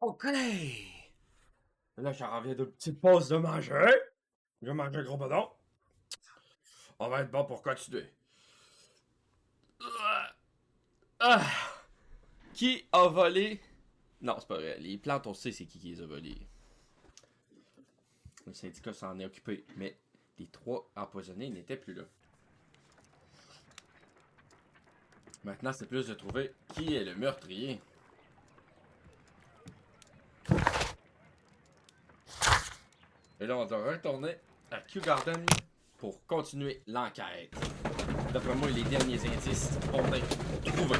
OK! Là, je reviens d'une petite pause de manger. Je mange un gros badon. On va être bon pour continuer. Ah! Qui a volé? Non, c'est pas vrai. Les plantes, on sait c'est qui les a volées. Le syndicat s'en est occupé, mais les 3 empoisonnés n'étaient plus là. Maintenant, c'est plus de trouver qui est le meurtrier. Et là, on doit retourner à Kew Garden pour continuer l'enquête. D'après moi, les derniers indices vont être trouvés.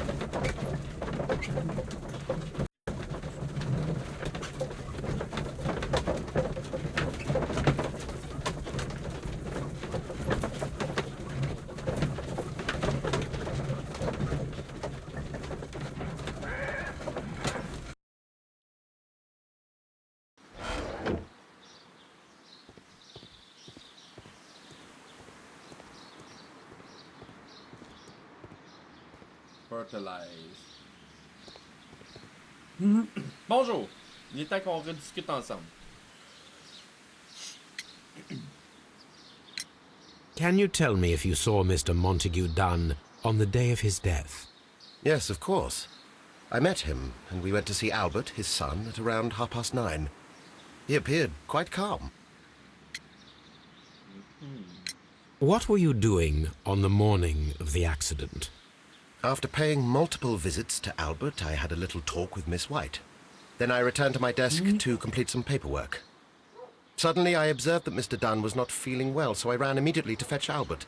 Fertilize. Bonjour! Il est temps qu'on rediscute ensemble. Can you tell me if you saw Mr. Montague Dunn on the day of his death? Yes, of course. I met him, and we went to see Albert, his son, at around 9:30. He appeared quite calm. What were you doing on the morning of the accident? After paying multiple visits to Albert, I had a little talk with Miss White. Then I returned to my desk to complete some paperwork. Suddenly, I observed that Mr. Dunn was not feeling well, so I ran immediately to fetch Albert.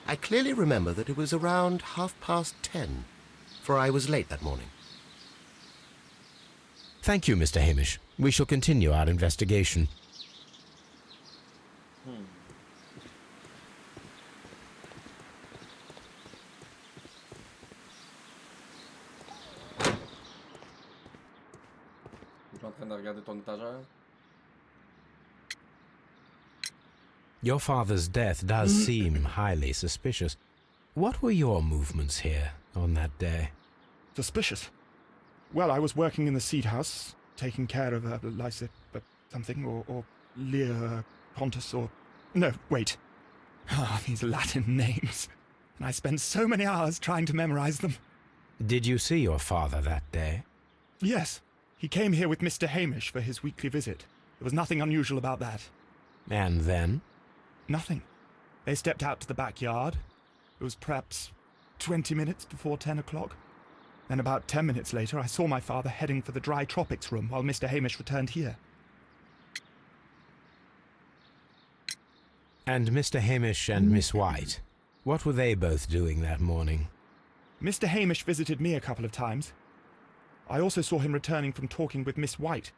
I clearly remember that it was around 10:30, for I was late that morning. Thank you, Mr. Hamish. We shall continue our investigation. Je suis en train de regarder ton étagère. Your father's death does seem highly suspicious. What were your movements here on that day? Suspicious. Well, I was working in the seed house, taking care of Lysa, something, or Lear Pontus, or... No, wait. Ah, these Latin names. And I spent so many hours trying to memorize them. Did you see your father that day? Yes, he came here with Mr. Hamish for his weekly visit. There was nothing unusual about that. And then? Nothing. They stepped out to the backyard. It was perhaps 20 minutes before 10 o'clock. Then about 10 minutes later, I saw my father heading for the dry tropics room while Mr. Hamish returned here. And Mr. Hamish and Miss White, what were they both doing that morning? Mr. Hamish visited me a couple of times. I also saw him returning from talking with Miss White,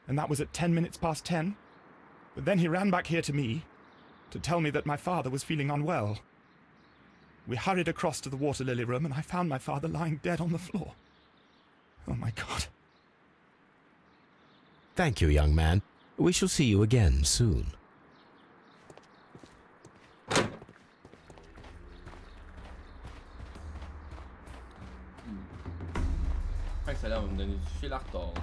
and that was at 10 minutes past 10. But then he ran back here to me to tell me that my father was feeling unwell. We hurried across to the water lily room, and I found my father lying dead on the floor. Oh, my God. Thank you, young man. We shall see you again soon. Excellent, on va me donner du fil à retordre.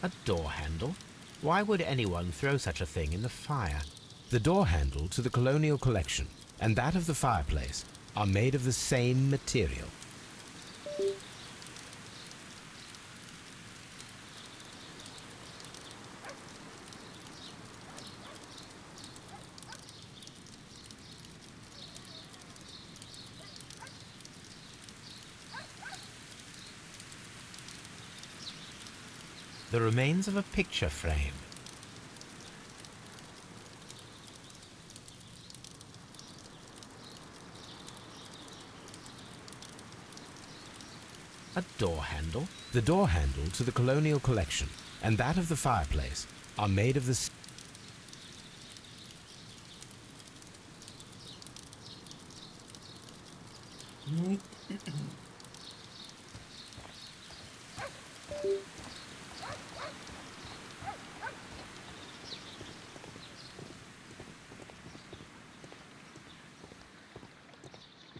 A door handle? Why would anyone throw such a thing in the fire? The door handle to the Colonial Collection and that of the fireplace are made of the same material. the remains of a picture frame. A door handle. The door handle to the colonial collection and that of the fireplace are made of the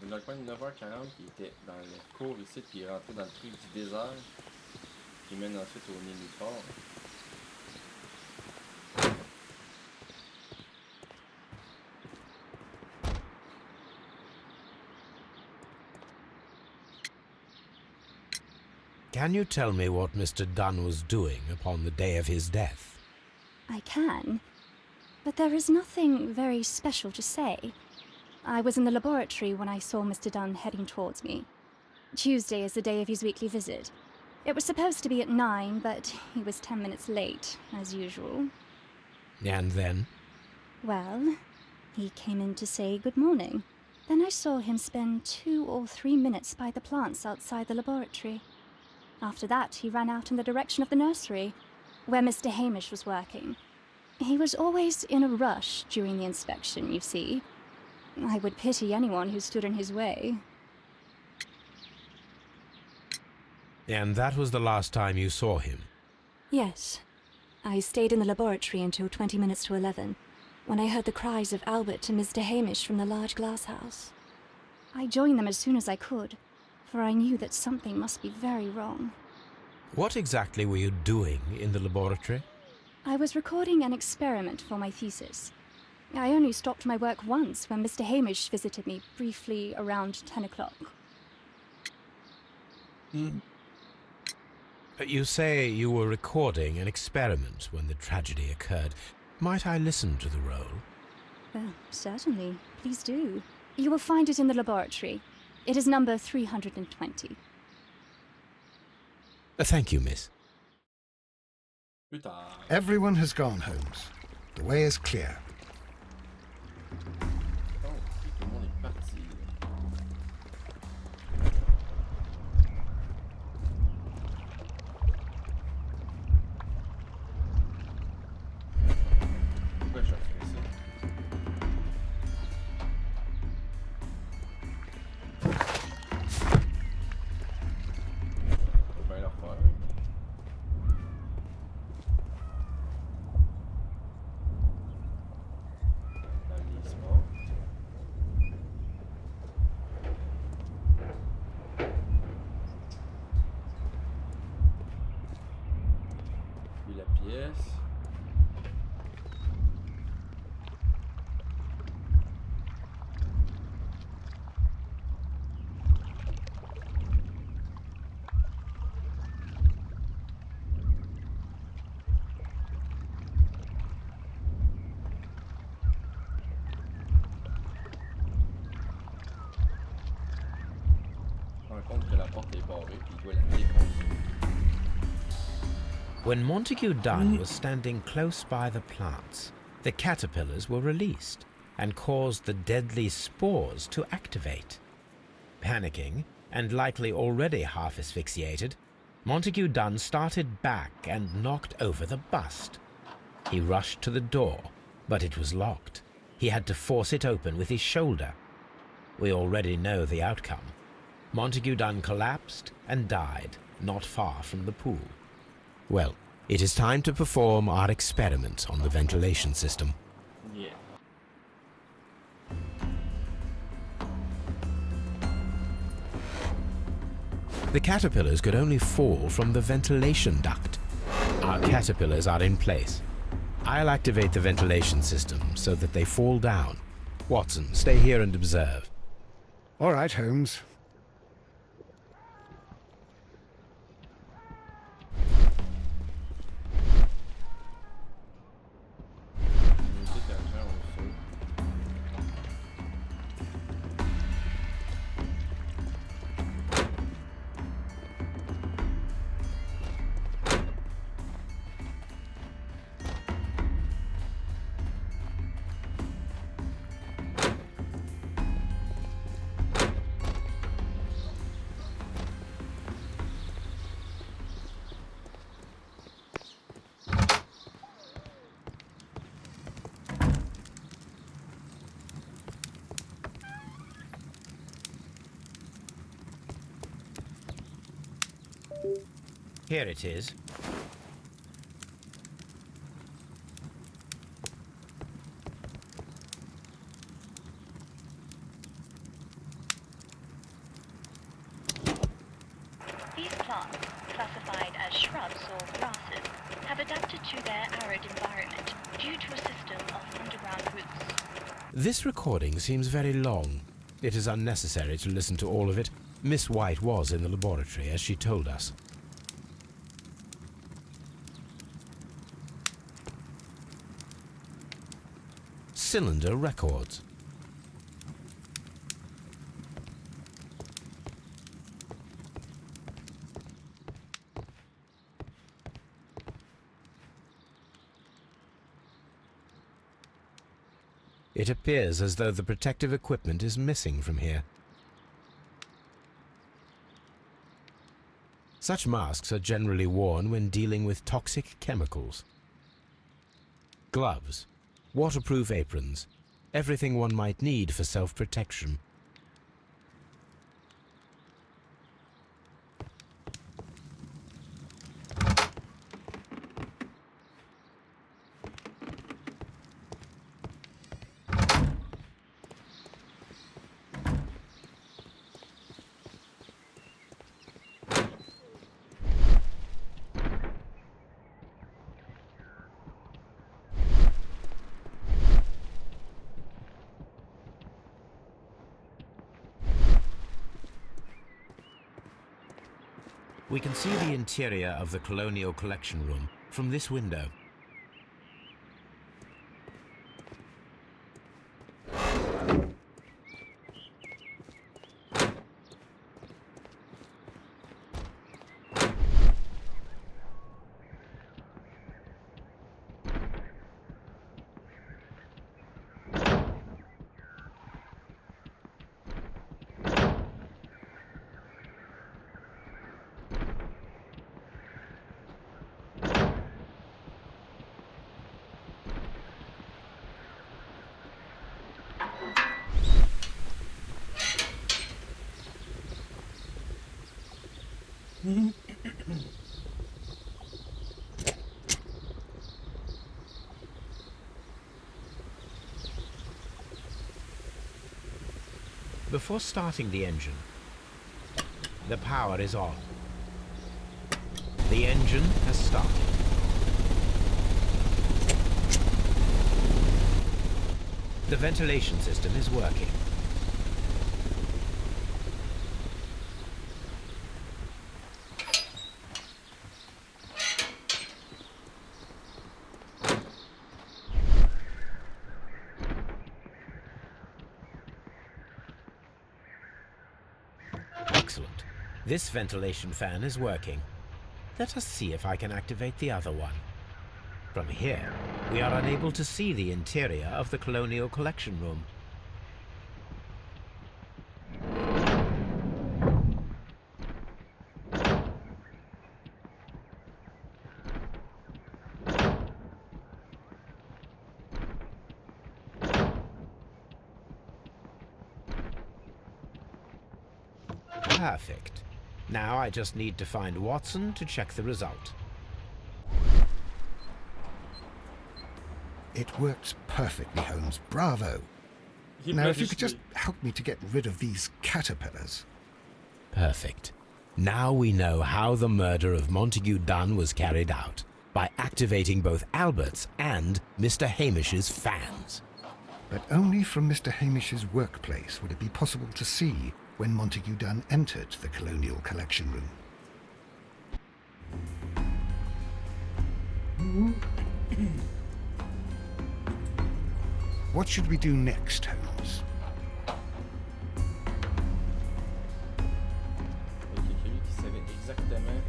Dans le coin de 9h40, il était dans le cours ici, puis il est rentré dans le truc du désert, qui mène ensuite au nénuphar. Can you tell me what Mr. Dunn was doing upon the day of his death? I can, but there is nothing very special to say. I was in the laboratory when I saw Mr. Dunn heading towards me. Tuesday is the day of his weekly visit. It was supposed to be at 9, but he was 10 minutes late, as usual. And then? Well, he came in to say good morning. Then I saw him spend 2 or 3 minutes by the plants outside the laboratory. After that, he ran out in the direction of the nursery, where Mr. Hamish was working. He was always in a rush during the inspection, you see. I would pity anyone who stood in his way. And that was the last time you saw him? Yes. I stayed in the laboratory until 20 minutes to 11, when I heard the cries of Albert and Mr. Hamish from the large glass house. I joined them as soon as I could, for I knew that something must be very wrong. What exactly were you doing in the laboratory? I was recording an experiment for my thesis. I only stopped my work once when Mr. Hamish visited me briefly around 10 o'clock. You say you were recording an experiment when the tragedy occurred. Might I listen to the roll? Certainly. Please do. You will find it in the laboratory. It is number 320. Thank you, miss. Plus tard. Everyone has gone, Holmes. The way is clear. Oh, tout le monde est parti. Pourquoi je ferais ça? Faut bien le refaire. Dans les sports. Puis la pièce. Je me rends compte que la porte est barrée, puis il doit la défoncer. When Montague Dunn was standing close by the plants, the caterpillars were released and caused the deadly spores to activate. Panicking, and likely already half asphyxiated, Montague Dunn started back and knocked over the bust. He rushed to the door, but it was locked. He had to force it open with his shoulder. We already know the outcome. Montague Dunn collapsed and died not far from the pool. Well, it is time to perform our experiment on the ventilation system. Yeah. The caterpillars could only fall from the ventilation duct. Our caterpillars are in place. I'll activate the ventilation system so that they fall down. Watson, stay here and observe. All right, Holmes. Musique d'argent au sol. Here it is. These plants, classified as shrubs or grasses, have adapted to their arid environment due to a system of underground roots. This recording seems very long. It is unnecessary to listen to all of it. Miss White was in the laboratory, as she told us. Cylinder records. It appears as though the protective equipment is missing from here. Such masks are generally worn when dealing with toxic chemicals. Gloves, waterproof aprons, everything one might need for self-protection. We can see the interior of the Colonial Collection Room from this window. Before starting the engine, the power is on. The engine has started. The ventilation system is working. Excellent. This ventilation fan is working. Let us see if I can activate the other one. From here, we are unable to see the interior of the Colonial Collection Room. Perfect. Now I just need to find Watson to check the result. It works perfectly, Holmes. Bravo. Now, if you could just help me to get rid of these caterpillars. Perfect. Now we know how the murder of Montague Dunn was carried out, by activating both Albert's and Mr. Hamish's fans. But only from Mr. Hamish's workplace would it be possible to see when Montague Dunn entered the Colonial Collection Room. What should we do next, Holmes? Ok, celui qui savait exactement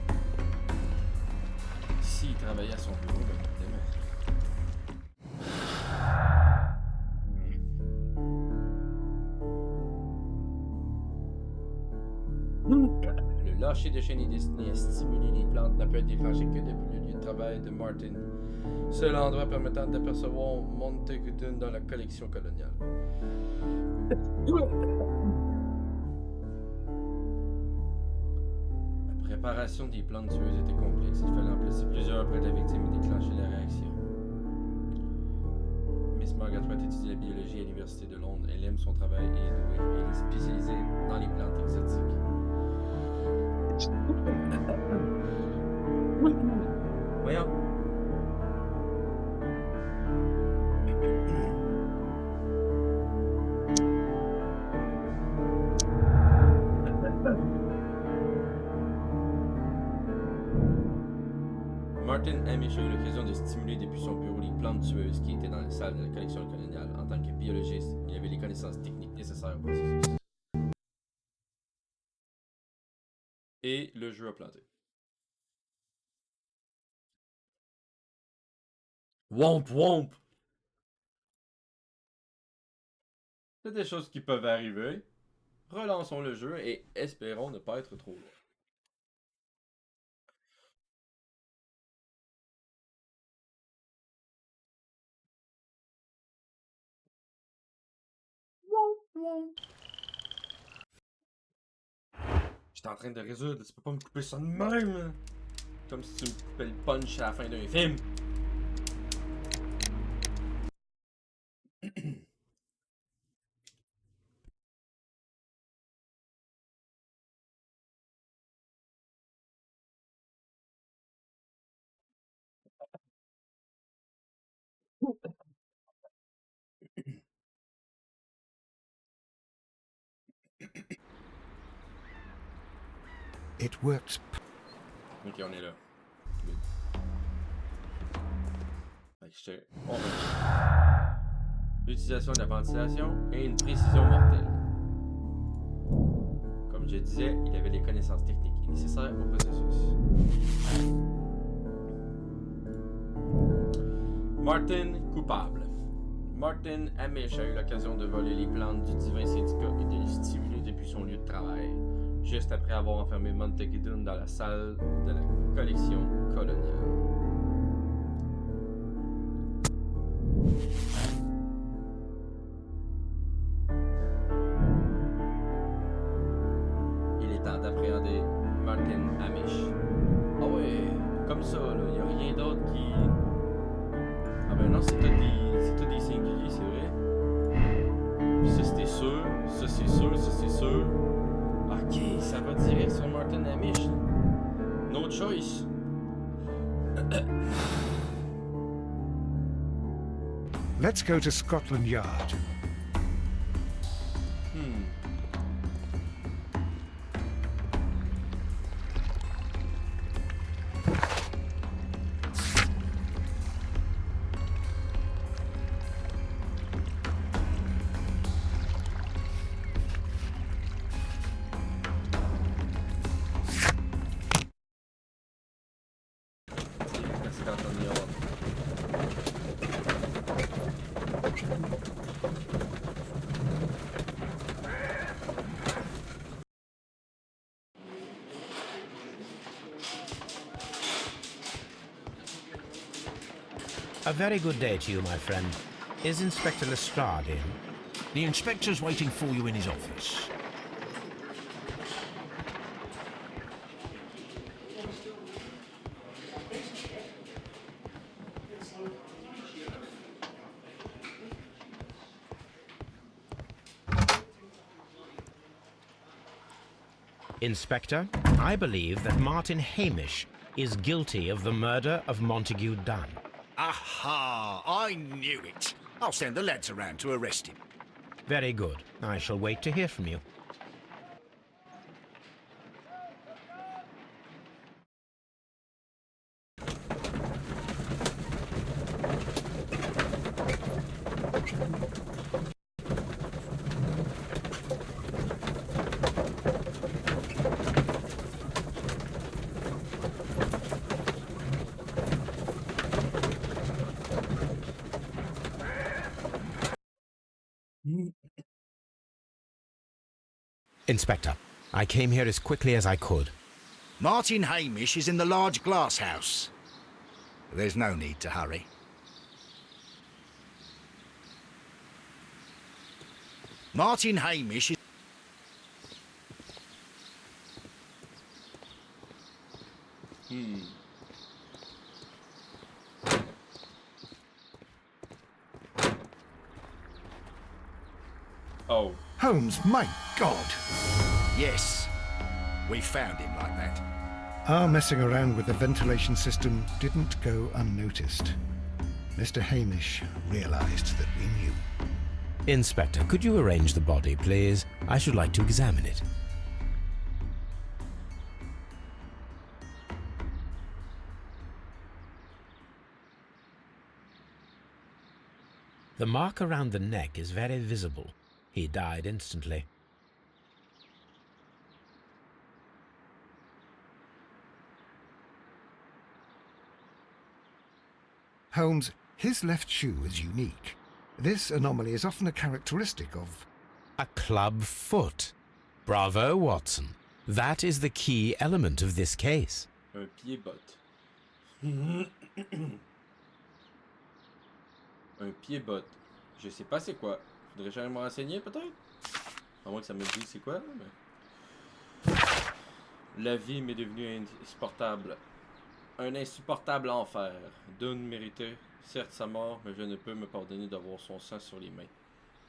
s'il travaillait à son bureau, ben évidemment. Le lâcher de chaîne est destiné à stimuler les plantes ne peut être déclenché que depuis le lieu de travail de Martin. Seul endroit permettant d'apercevoir Montague Dunn dans la collection coloniale. Après préparation des plantes tueuses était complexe. Il fallait en placer plusieurs près de la victime et déclencher la réaction. Miss Margaret White étudie la biologie à l'Université de Londres. Elle aime son travail et est douée. Elle est spécialisée dans les plantes exotiques. Voyons. Martin Hamish a eu l'occasion de stimuler depuis son bureau les plantes tueuses qui étaient dans la salle de la collection coloniale. En tant que biologiste, il avait les connaissances techniques nécessaires au processus. Et le jeu a planté. Womp womp! C'est des choses qui peuvent arriver. Relançons le jeu et espérons ne pas être trop loin. J'étais en train de résoudre, tu peux pas me couper ça de même! Comme si tu me coupais le punch à la fin d'un film. It worked. Ok, on est là. Good. Fait que on revient. L'utilisation de la ventilation et une précision mortelle. Comme je disais, il avait les connaissances techniques nécessaires au processus. Martin coupable. Martin Hamish a eu l'occasion de voler les plantes du divin syndicat et de les stimuler depuis son lieu de travail, juste après avoir enfermé Montague dans la salle de la collection coloniale. Il est temps d'appréhender Martin Hamish. Ah ouais, comme ça, là, y a rien d'autre qui... Ah ben non, c'est tout des singuliers, c'est vrai. Puis ça c'était sûr, ça c'est sûr, ça c'est sûr. Ok, ça va direct sur Martin Hamish. No choice. Let's go to Scotland Yard. Merci d'entendre. A very good day to you, my friend. Is Inspector Lestrade in? The inspector's waiting for you in his office. Inspector, I believe that Martin Hamish is guilty of the murder of Montague Dunn. Aha! I knew it. I'll send the lads around to arrest him. Very good. I shall wait to hear from you. Inspector, I came here as quickly as I could. Martin Hamish is in the large glass house. There's no need to hurry. Martin Hamish is... Oh. Holmes, my God! Yes, we found him like that. Our messing around with the ventilation system didn't go unnoticed. Mr. Hamish realized that we knew. Inspector, could you arrange the body, please? I should like to examine it. The mark around the neck is very visible. He died instantly. Holmes, his left shoe is unique. This anomaly is often a characteristic of... A club foot. Bravo, Watson. That is the key element of this case. Un pied-botte. Un pied-botte. Je sais pas c'est quoi. Faudrait que j'aille me renseigner peut-être? À moins que ça me dise c'est quoi, là, mais... La vie m'est devenue insupportable. Un insupportable enfer. Dunn méritait certes sa mort, mais je ne peux me pardonner d'avoir son sang sur les mains.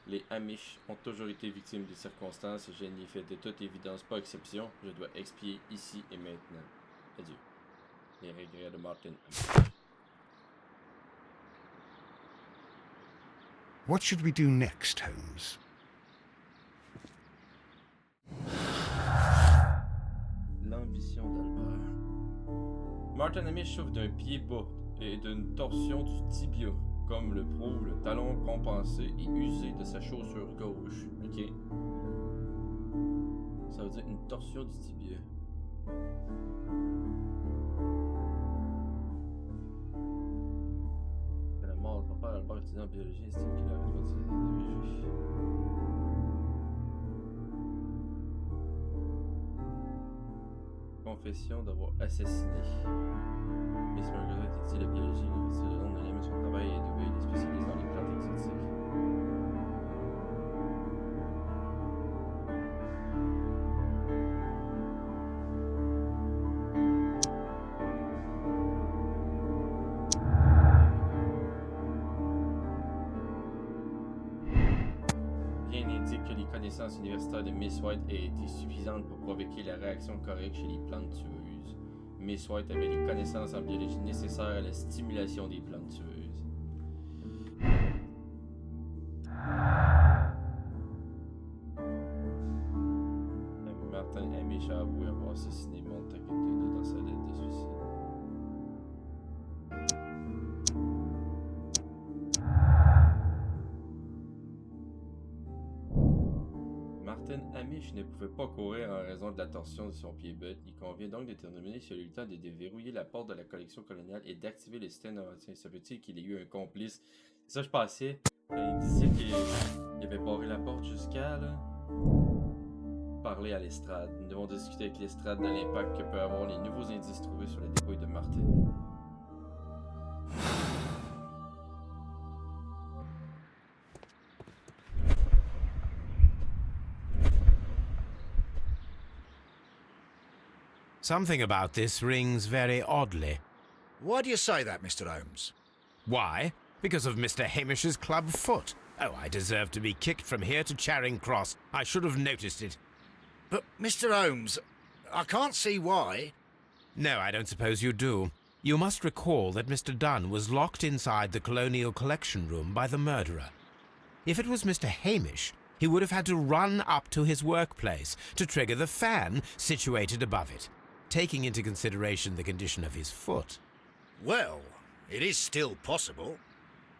Les Amish ont toujours été victimes des circonstances et je n'y fais de toute évidence pas exception. Je dois expier ici et maintenant. Adieu. Les regrets de Martin Amish. What should we do next, Holmes? L'ambition d'Albert. Martin Amish souffre d'un pied bas et d'une torsion du tibia, comme le prouve le talon compensé et usé de sa chaussure gauche. Ok. Ça veut dire une torsion du tibia. La mort de son père, Albert, étudiant en biologie, estime qu'il aurait droit de se diriger. Confession d'avoir assassiné. Miss Margaret étudie la biologie, l'université de Londres, elle aime son travail et doué, il est spécialiste dans les plantes exotiques. Rien n'indique que les connaissances universitaires de Miss White aient été suffisantes pour provoquer la réaction correcte chez les plantes tueuses. Miss White avait les connaissances en biologie nécessaires à la stimulation des plantes tueuses. Martin Amish a avoué avoir assassiné Montague dans sa lettre de suicide. Martin Amish ne pouvait pas courir en raison de la torsion de son pied-botte. Il convient donc de déterminer s'il a eu le temps de déverrouiller la porte de la collection coloniale et d'activer le système d'invention. Ça veut-il qu'il ait eu un complice? C'est ça que je pensais. Il disait qu'il avait barré la porte jusqu'à là. Parler à l'estrade. Nous devons discuter avec l'estrade de l'impact que peuvent avoir les nouveaux indices trouvés sur la dépouille de Martin. Something about this rings very oddly. Why do you say that, Mr. Holmes? Why? Because of Mr. Hamish's club foot. Oh, I deserve to be kicked from here to Charing Cross. I should have noticed it. But, Mr. Holmes, I can't see why. No, I don't suppose you do. You must recall that Mr. Dunn was locked inside the Colonial Collection Room by the murderer. If it was Mr. Hamish, he would have had to run up to his workplace to trigger the fan situated above it, taking into consideration the condition of his foot. Well, it is still possible.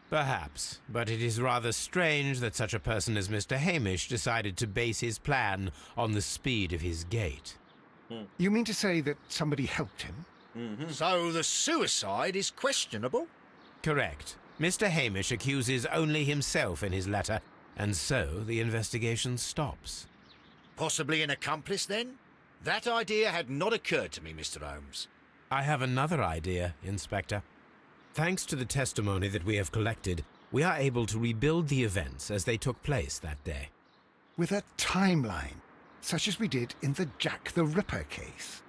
Perhaps, but it is rather strange that such a person as Mr. Hamish decided to base his plan on the speed of his gait. You mean to say that somebody helped him? So the suicide is questionable? Correct. Mr. Hamish accuses only himself in his letter, and so the investigation stops. Possibly an accomplice, then? That idea had not occurred to me, Mr. Holmes. I have another idea, Inspector. Thanks to the testimony that we have collected, we are able to rebuild the events as they took place that day. With a timeline, such as we did in the Jack the Ripper case.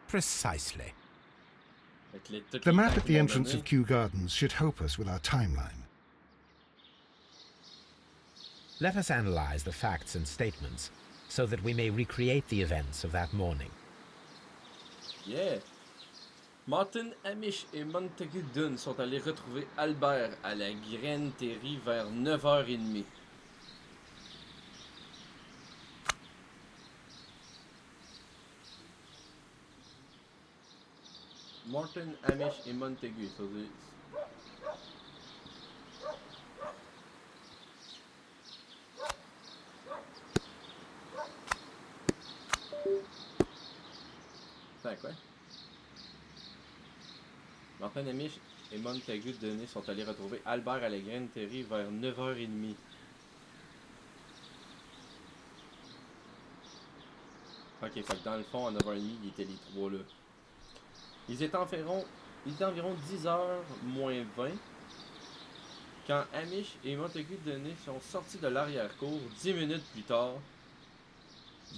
Precisely. The map at the entrance of Kew Gardens should help us with our timeline. Let us analyze the facts and statements so that we may recreate the events of that morning. Yeah! Martin Hamish et Montague Dunn sont allés retrouver Albert à la Graine Terry vers 9h30. Martin Hamish et Montague, ça veut dire... Attends, quoi? Martin Hamish et Montague Dunn sont allés retrouver Albert à la Graine Terry vers 9h30. Ok, fait que dans le fond, à 9h30, ils étaient les trois là. Il était environ 10h moins 20 quand Hamish et Montague Dunn sont sortis de l'arrière-cour 10 minutes plus tard.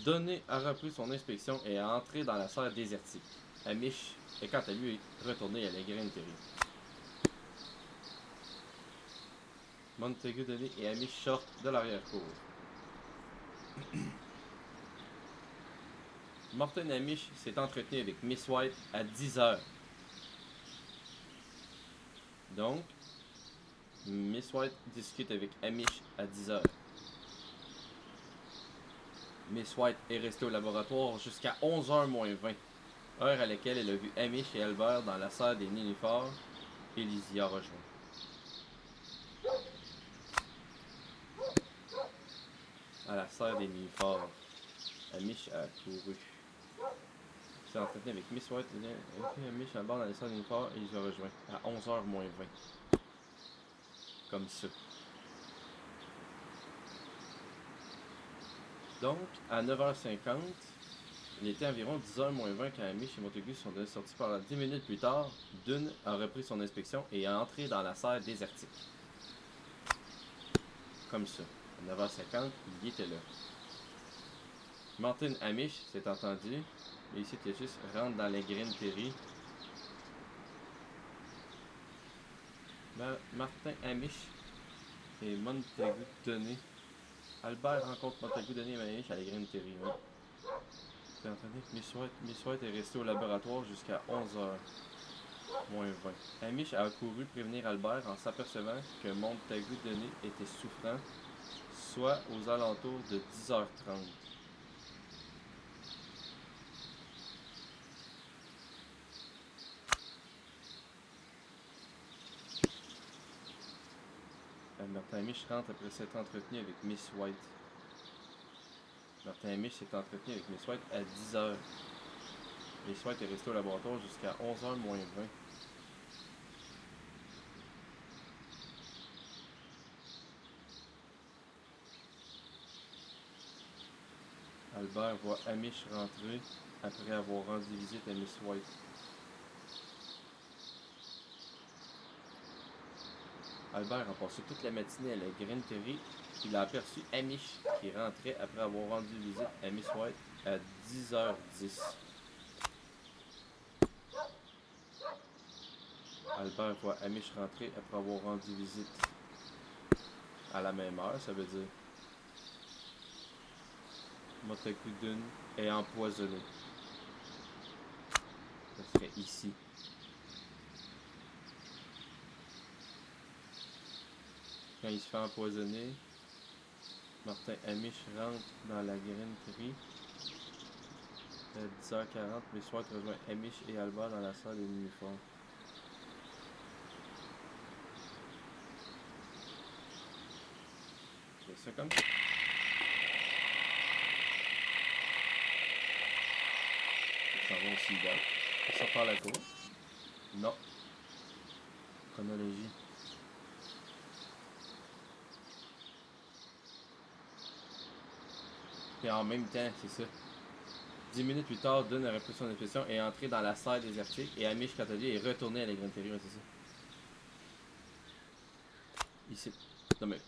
Dunn a repris son inspection et a entré dans la serre désertique. Hamish est quant à lui retourné à la Graine Terry. Montague Dunn et Hamish sortent de l'arrière-cour. Martin Hamish s'est entretenu avec Miss White à 10h. Donc, Miss White discute avec Hamish à 10h. Miss White est restée au laboratoire jusqu'à 11h moins 20, heure à laquelle elle a vu Hamish et Albert dans la salle des nénuphars et les y a rejoints. À la serre des nénuphars, Hamish a couru. Il s'est entretenu avec Miss White et Hamish et Albert dans la salle des nénuphars et les y a rejoints à 11h moins 20. Comme ça. Donc, à 9h50, il était environ 10h moins 20 quand Hamish et Montague sont sortis par là. 10 minutes plus tard, Dunn a repris son inspection et est entré dans la serre désertique. Comme ça. À 9h50, il était là. Martin Hamish s'est entendu, mais ici, il juste rentre dans la Graine Terry. Martin Hamish et Montague Dunn. Albert rencontre Montague Dunn et Hamish à la Graine Terry. Ouais. C'est entendu que Miss White est resté au laboratoire jusqu'à 11h moins 20. Hamish a couru prévenir Albert en s'apercevant que Montague Dunn était souffrant, soit aux alentours de 10h30. Martin Hamish rentre après s'être entretenu avec Miss White. Martin Hamish s'est entretenu avec Miss White à 10h. Miss White est restée au laboratoire jusqu'à 11h moins 20. Albert voit Hamish rentrer après avoir rendu visite à Miss White. Albert a passé toute la matinée à la Graine Terry. Il a aperçu Hamish qui rentrait après avoir rendu visite à Miss White à 10h10. Albert voit Hamish rentrer après avoir rendu visite à la même heure, ça veut dire Montague Dunn est empoisonné. Ça serait ici. Quand il se fait empoisonner, Martin Hamish rentre dans la Graine Terry. À 10h40, Miss White rejoint Hamish et Albert dans la salle des nénuphars. C'est ça comme ça. Il s'en va aussi là. Il sort par la cour. Non. Chronologie. Et en même temps, c'est ça. 10 minutes plus tard, Dunn a repris son inspection et est entré dans la salle désertique et Hamish, quant à lui, est retourné à la Graine Terry, c'est ça. Ici. Non mais...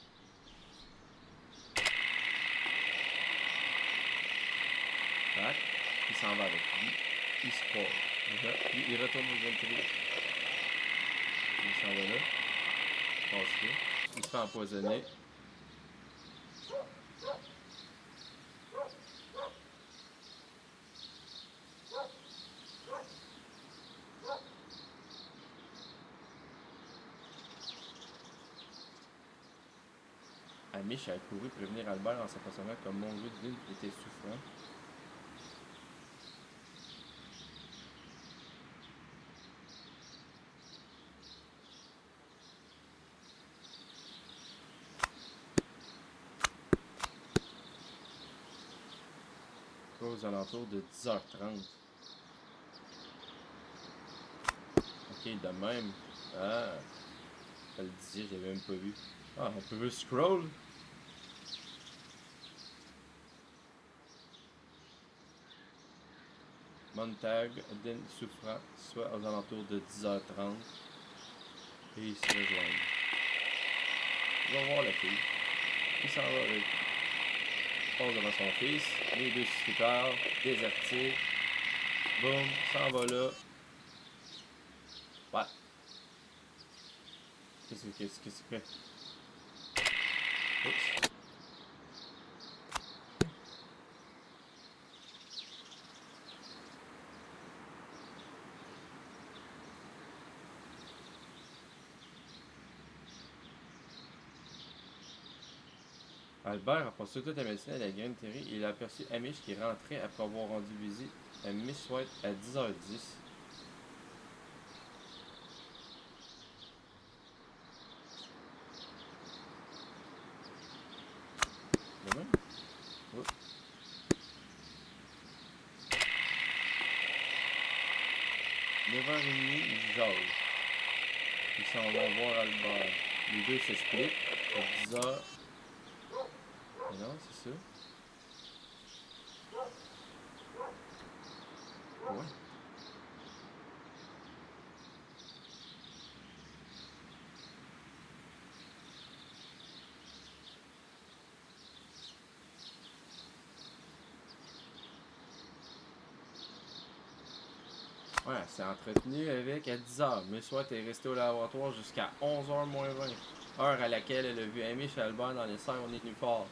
Tac. Il s'en va avec lui. Il se croit. Lui, il retourne au Graine Terry. Il s'en va là. Passe là. Il se fait empoisonner. Amish a couru prévenir Albert en s'apercevant que mon lieu de ville était souffrant. Aux alentours de 10h30. Ok, de même. Ah, elle le disait, j'avais même pas vu. Ah, on peut scroll. Montag, Den souffrant, soit aux alentours de 10h30. Et ils se rejoignent. Il va voir la fille. Il s'en va avec. Il passe devant son fils. Les deux suspecteurs, désertés. Boum, s'en va là. Ouais. Qu'est-ce que c'est? Oups. Albert a passé toute la médecine à la Grande Terry et il a aperçu Amish qui rentrait après avoir rendu visite à Miss White à 10h10. De même? Oh. « 9h30, ils jasent. Ils s'en vont voir Albert. Les deux se splitent à 10h. Non, c'est ça. Ouais. Ouais, c'est entretenu avec à 10h. Miss White est restée au laboratoire jusqu'à 11h moins 20. Heure à laquelle elle a vu Amish et Albert dans les serres au Nénuphar.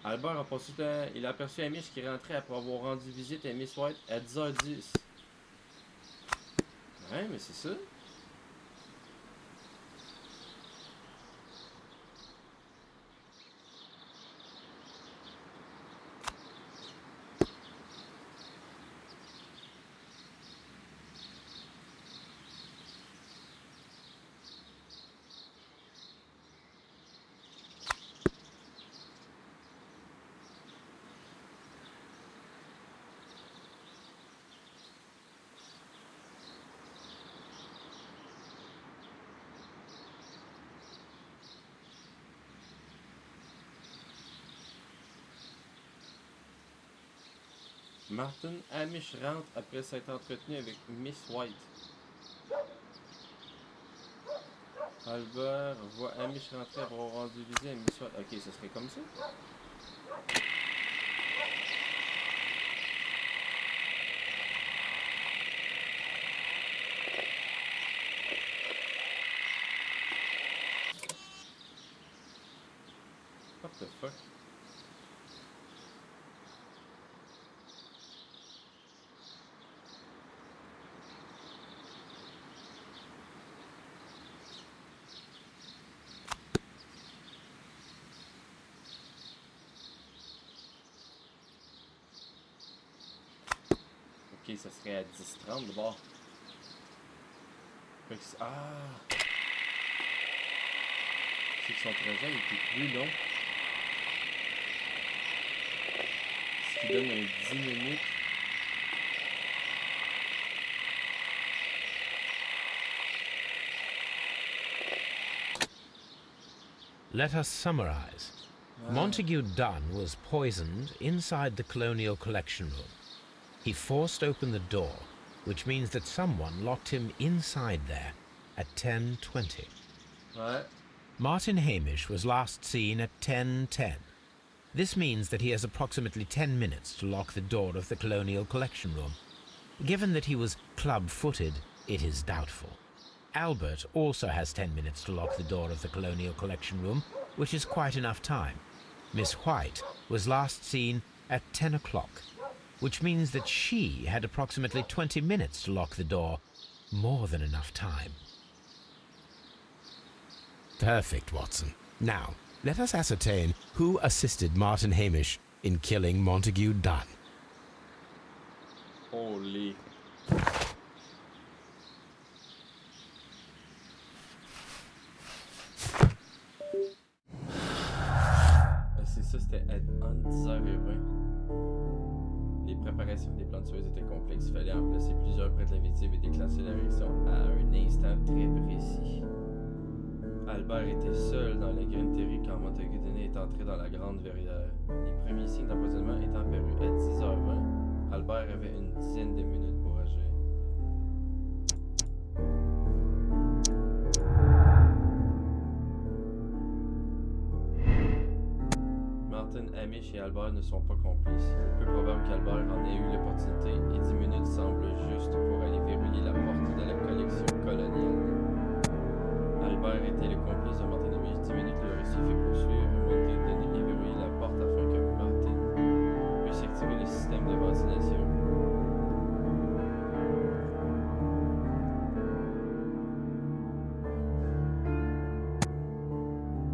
Albert a passé il a aperçu Amish qui rentrait après avoir rendu visite à Miss White à 10h10. Ouais, mais c'est ça. Martin Amish rentre après s'être entretenu avec Miss White. Albert voit Amish rentrer après avoir rendu visite à Miss White. Ok, ça serait comme ça. What the fuck? Ok, ça serait à 10h30 de bord. Ah! C'est que son trajet était plus long. Ce qui donne un 10 minutes. Let us summarize. Montague Dunn was poisoned inside the Colonial Collection Room. He forced open the door, which means that someone locked him inside there at 10:20. Ouais. Martin Hamish was last seen at 10:10. This means that he has approximately 10 minutes to lock the door of the Colonial Collection Room. Given that he was club-footed, it is doubtful. Albert also has 10 minutes to lock the door of the Colonial Collection Room, which is quite enough time. Miss White was last seen at 10 o'clock, which means that she had approximately 20 minutes to lock the door. More than enough time. Perfect, Watson. Now, let us ascertain who assisted Martin Hamish in killing Montague Dunn. Holy. C'est ça, c'était entre 10h20. Les préparations des plans tueuses étaient complexes. Il fallait en placer plusieurs près de la victime et déclencher la réaction à un instant très précis. Albert était seul dans la grande terrie quand Montague Dunn est entré dans la grande verrière. Les premiers signes d'empoisonnement étant apparus à 10h20, Albert avait une dizaine de minutes pour agir. Martin Hamish et Albert ne sont pas complices. Il est peu probable qu'Albert en ait eu l'opportunité et 10 minutes semblent juste pour aller verrouiller la porte de la collection coloniale. Albert était le complice de Martin Hamish. 10 minutes lui auraient suffi pour suivre Montague Dunn et verrouiller la porte afin que Martin puisse activer le système de ventilation.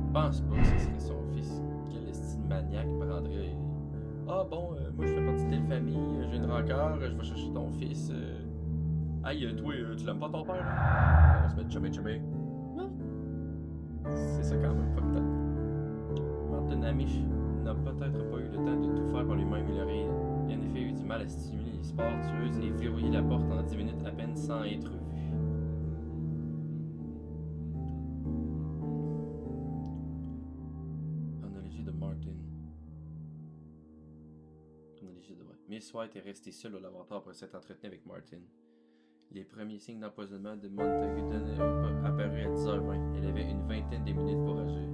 Je pense pas que ce serait son fils. Quel estime maniaque prendrait. Ah bon, moi je fais partie de telle famille, j'ai une rancœur, je vais chercher ton fils. Hey, toi, tu l'aimes pas ton père? On va se mettre chumé. C'est ça quand même, fucked up. Martin Hamish n'a peut-être pas eu le temps de tout faire par lui-même. Il aurait en effet eu du mal à stimuler les spores tueuses et verrouiller la porte en 10 minutes à peine sans être vu. Chronologie de Martin. Chronologie de Miss White est restée seule au laboratoire après s'être entretenue avec Martin. Les premiers signes d'empoisonnement de Montague Dunn ont apparu à 10h20. Elle avait une vingtaine de minutes pour agir.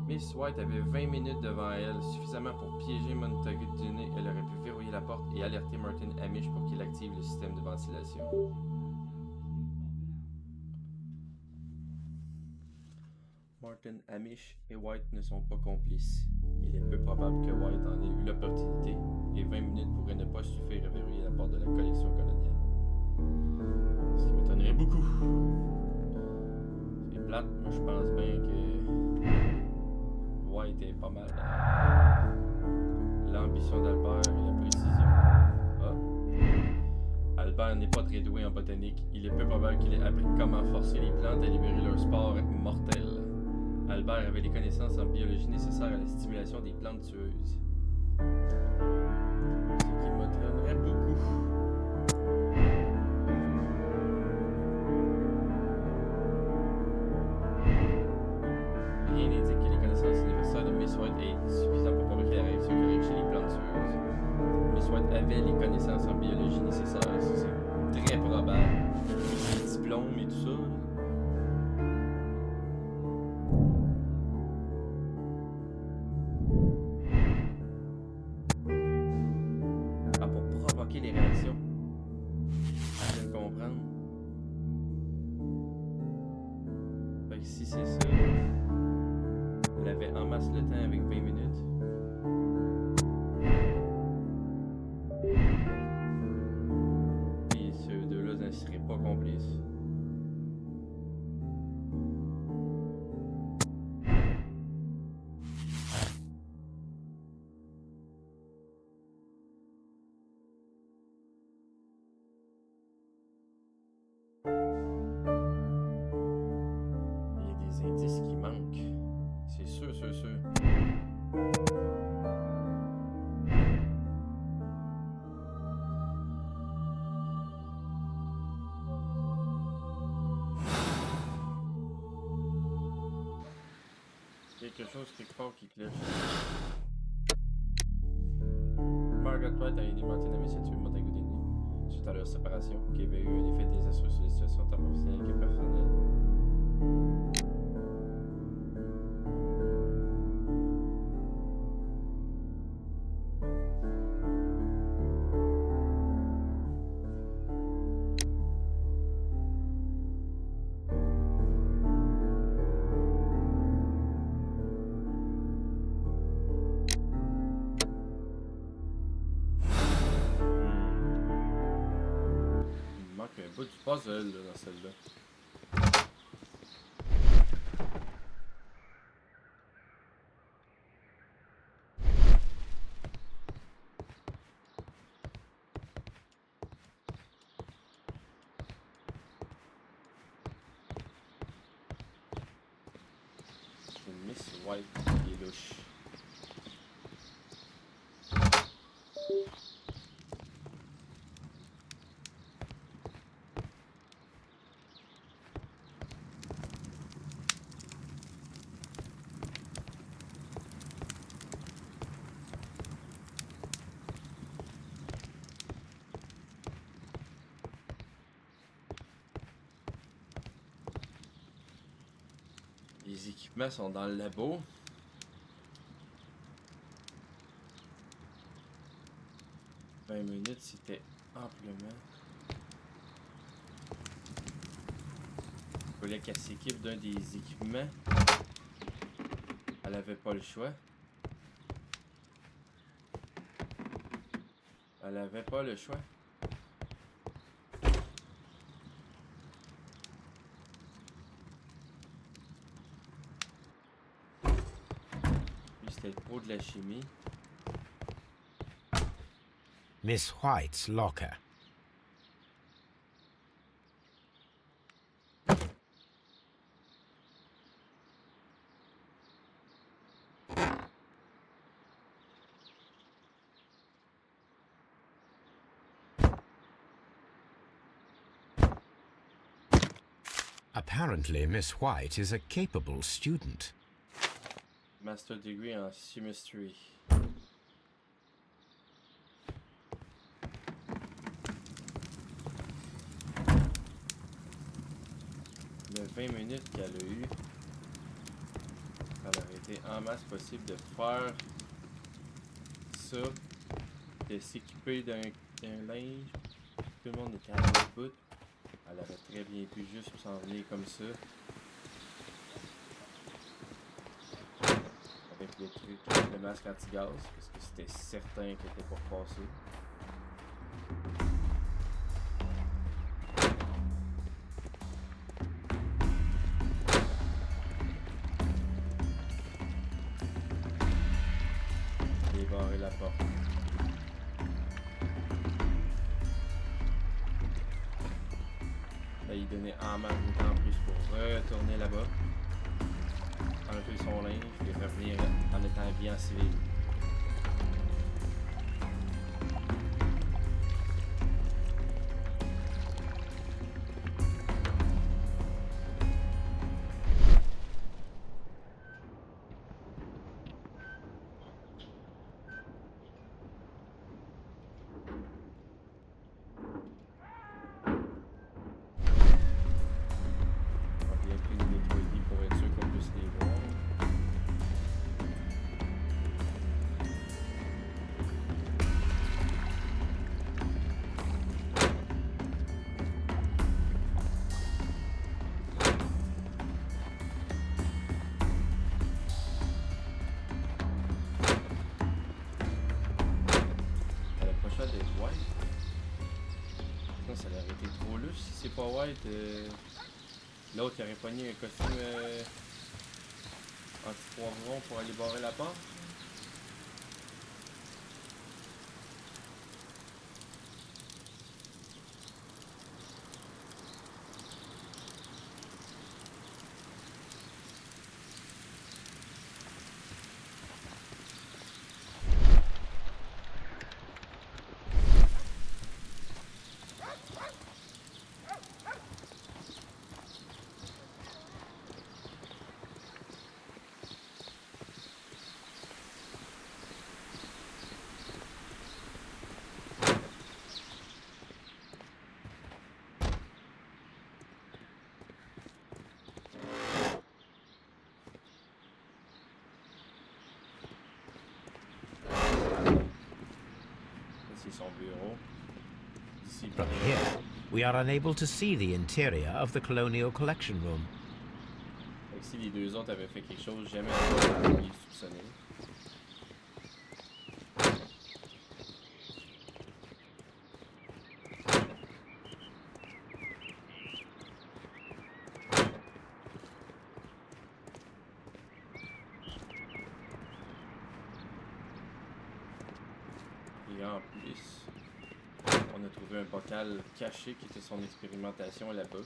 Miss White avait 20 minutes devant elle, suffisamment pour piéger Montague Dunn. Elle aurait pu verrouiller la porte et alerter Martin Hamish pour qu'il active le système de ventilation. Martin Hamish et White ne sont pas complices. Il est peu probable que White en ait eu l'opportunité, et 20 minutes pourraient ne pas suffire à verrouiller la porte de la collection coloniale. Ce qui m'étonnerait beaucoup. C'est plate, mais je pense bien que White est pas mal l'ambition d'Albert et la précision. Ah. Albert n'est pas très doué en botanique. Il est peu probable qu'il ait appris comment forcer les plantes à libérer leurs spores mortels. Albert avait les connaissances en biologie nécessaires à la stimulation des plantes tueuses. Ce qui m'étonnerait beaucoup. Rien n'indique que les connaissances universelles de Miss White aient suffisantes pour provoquer la réaction correcte chez les plantes tueuses. Miss White avait les connaissances en biologie nécessaires, c'est très probable. Les diplômes et tout ça. Les réactions. Je viens de comprendre. Fait que si c'est ça, elle avait en masse le temps avec 20 minutes. Et ceux deux-là ne seraient pas complices. Indices qui manquent. C'est sûr. Quelque chose quelque part qui cloche. Margaret White a aidé Martin Hamish à tuer Montague Dunn suite à leur séparation, qui avait eu un effet désastreux sur les situations tant professionnelles que personnelles. pas du puzzle là, dans celle-là. Une Miss White qui est louche. Les équipements sont dans le labo. « 20 minutes, c'était amplement. » Il fallait qu'elle s'équipe d'un des équipements. Elle avait pas le choix. Elle avait pas le choix. Lui, c'était le pro de la chimie. Miss White's locker. Apparently, Miss White is a capable student. Master degree en chemistry. Le 20 minutes qu'elle a eu, ça aurait été en masse possible de faire ça, de s'équiper d'un linge. Tout le monde était à bout. Elle aurait très bien pu juste s'en venir comme ça. Avec le truc, le masque anti-gaz, parce que c'était certain qu'elle était pour passer. Débarrer la porte. Là, il donnait en masse de temps en plus pour retourner là-bas, enlever son linge et revenir en étant bien civil. Si c'est pas White, l'autre il aurait pogné un costume anti-poivron pour aller barrer la porte. Son bureau. Ici, From here, we are unable to see the interior of the Colonial Collection Room. Si les deux autres avaient fait quelque chose, jamais on va les soupçonner. Et en plus, on a trouvé un bocal caché qui était son expérimentation là-bas.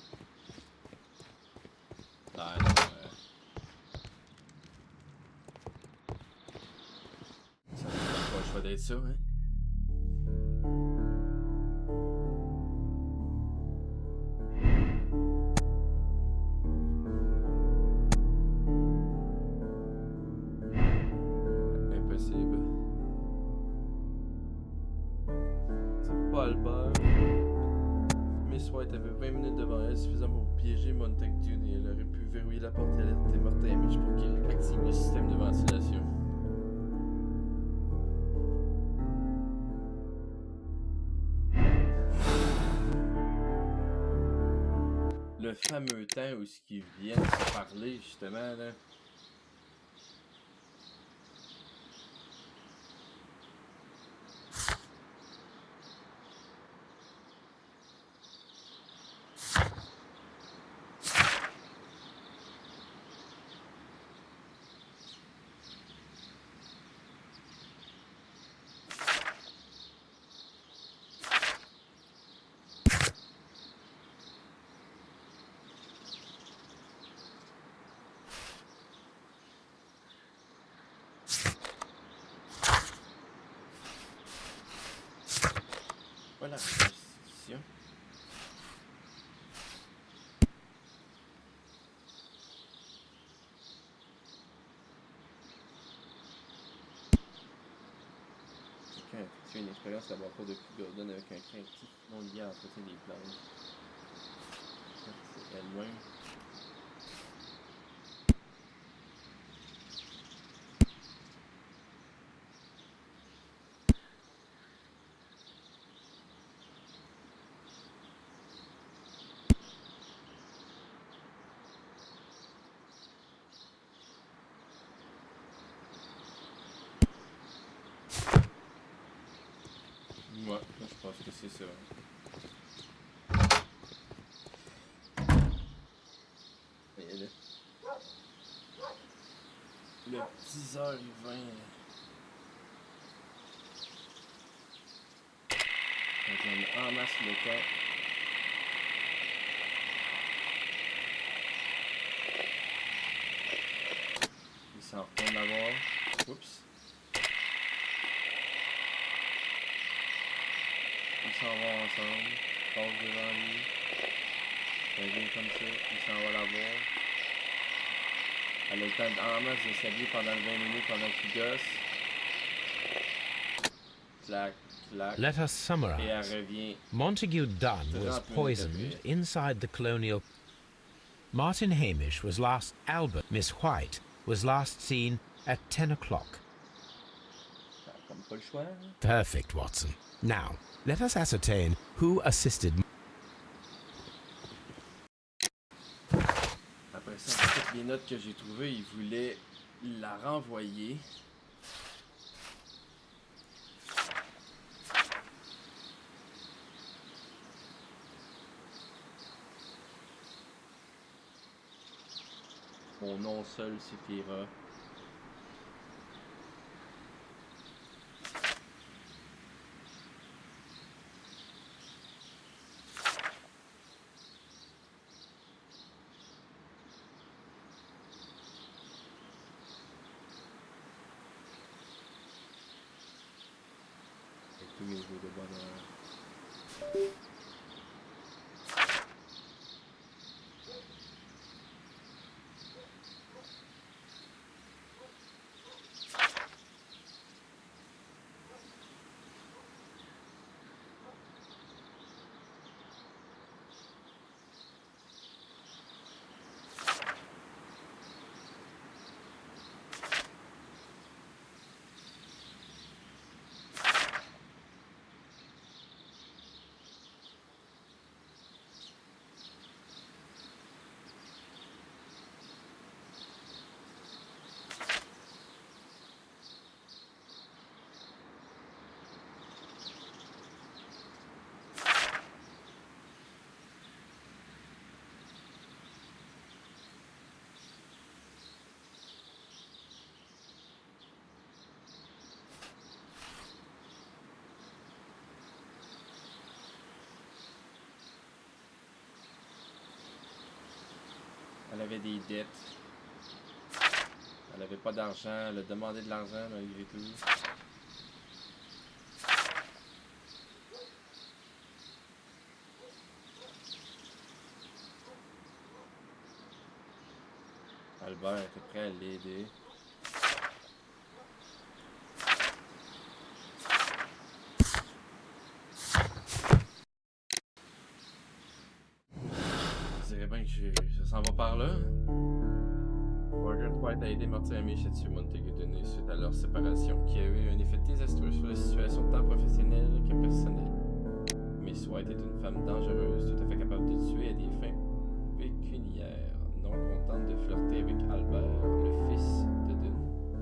Ah non, ça n'a pas le choix d'être ça, hein. Impossible. C'est pas Albert. Miss White avait 20 minutes devant elle, suffisamment pour piéger Montague Dune et elle aurait pu verrouiller la porte et alerter Martin Hamish pour qu'il active le système de ventilation. Le fameux temps où ils viennent se parler, justement, là. Voilà, reconstitution. Quelqu'un a effectué une expérience laboratoire depuis Gordon avec un craintif non lié à l'entretien des plantes. C'est elle-même. Ouais, je pense que c'est ça. Et là, le 10h20. Donc on en masse le camp. Ils s'en retournent la voir. Oups. Ils s'en vont ensemble. Passe devant lui. Elle vient comme ça. Il s'en va la voir. Elle a le temps en masse de s'habiller pendant 20 minutes pendant qu'il gosse. Clac, clac. Let us Et summarize. elle revient. Montague Dunn 30 was minutes poisoned après. inside the colonial. Martin Hamish was last. Albert Miss White was last seen at 10 o'clock. Comme pas le choix. Hein? Perfect, Watson. Now, let us ascertain who assisted. Après ça, avec toutes les notes que j'ai trouvées, il voulait la renvoyer. Mon nom seul suffira. Avec tous mes jeux de bonheur. Elle avait des dettes. Elle avait pas d'argent. Elle a demandé de l'argent malgré tout. Albert était prêt à l'aider. Je dirais bien que ça s'en va par là. Margaret White a aidé Martin Hamish et tué Montague Dennis suite à leur séparation, qui a eu un effet désastreux sur la situation tant professionnelle que personnelle. Miss White est une femme dangereuse, tout à fait capable de tuer à des fins pécuniaires. Non contente de flirter avec Albert, le fils de Dun,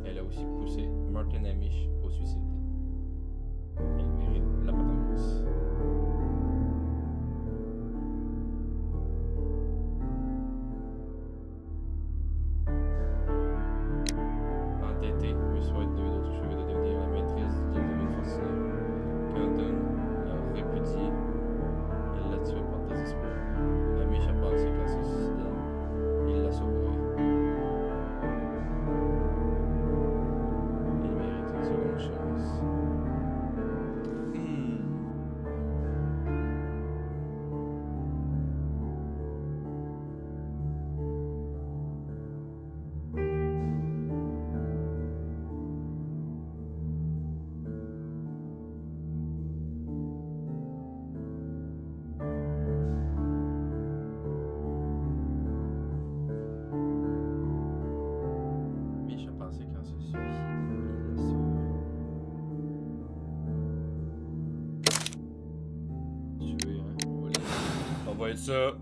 elle a aussi poussé Martin Hamish au suicide. Elle mérite la patence. Entêtée, Miss White n'avait d'autre choix que de devenir la maîtresse du gentleman fortuné. Quand Dun l'a répudié, elle l'a tué par désespoir. Hamish a pensé qu'en se suicidant, il la sauverait. Il mérite une seconde chance. Hamish a pensé qu'en se suicidant, il la sauverait. Tuer, hein? On va être ça.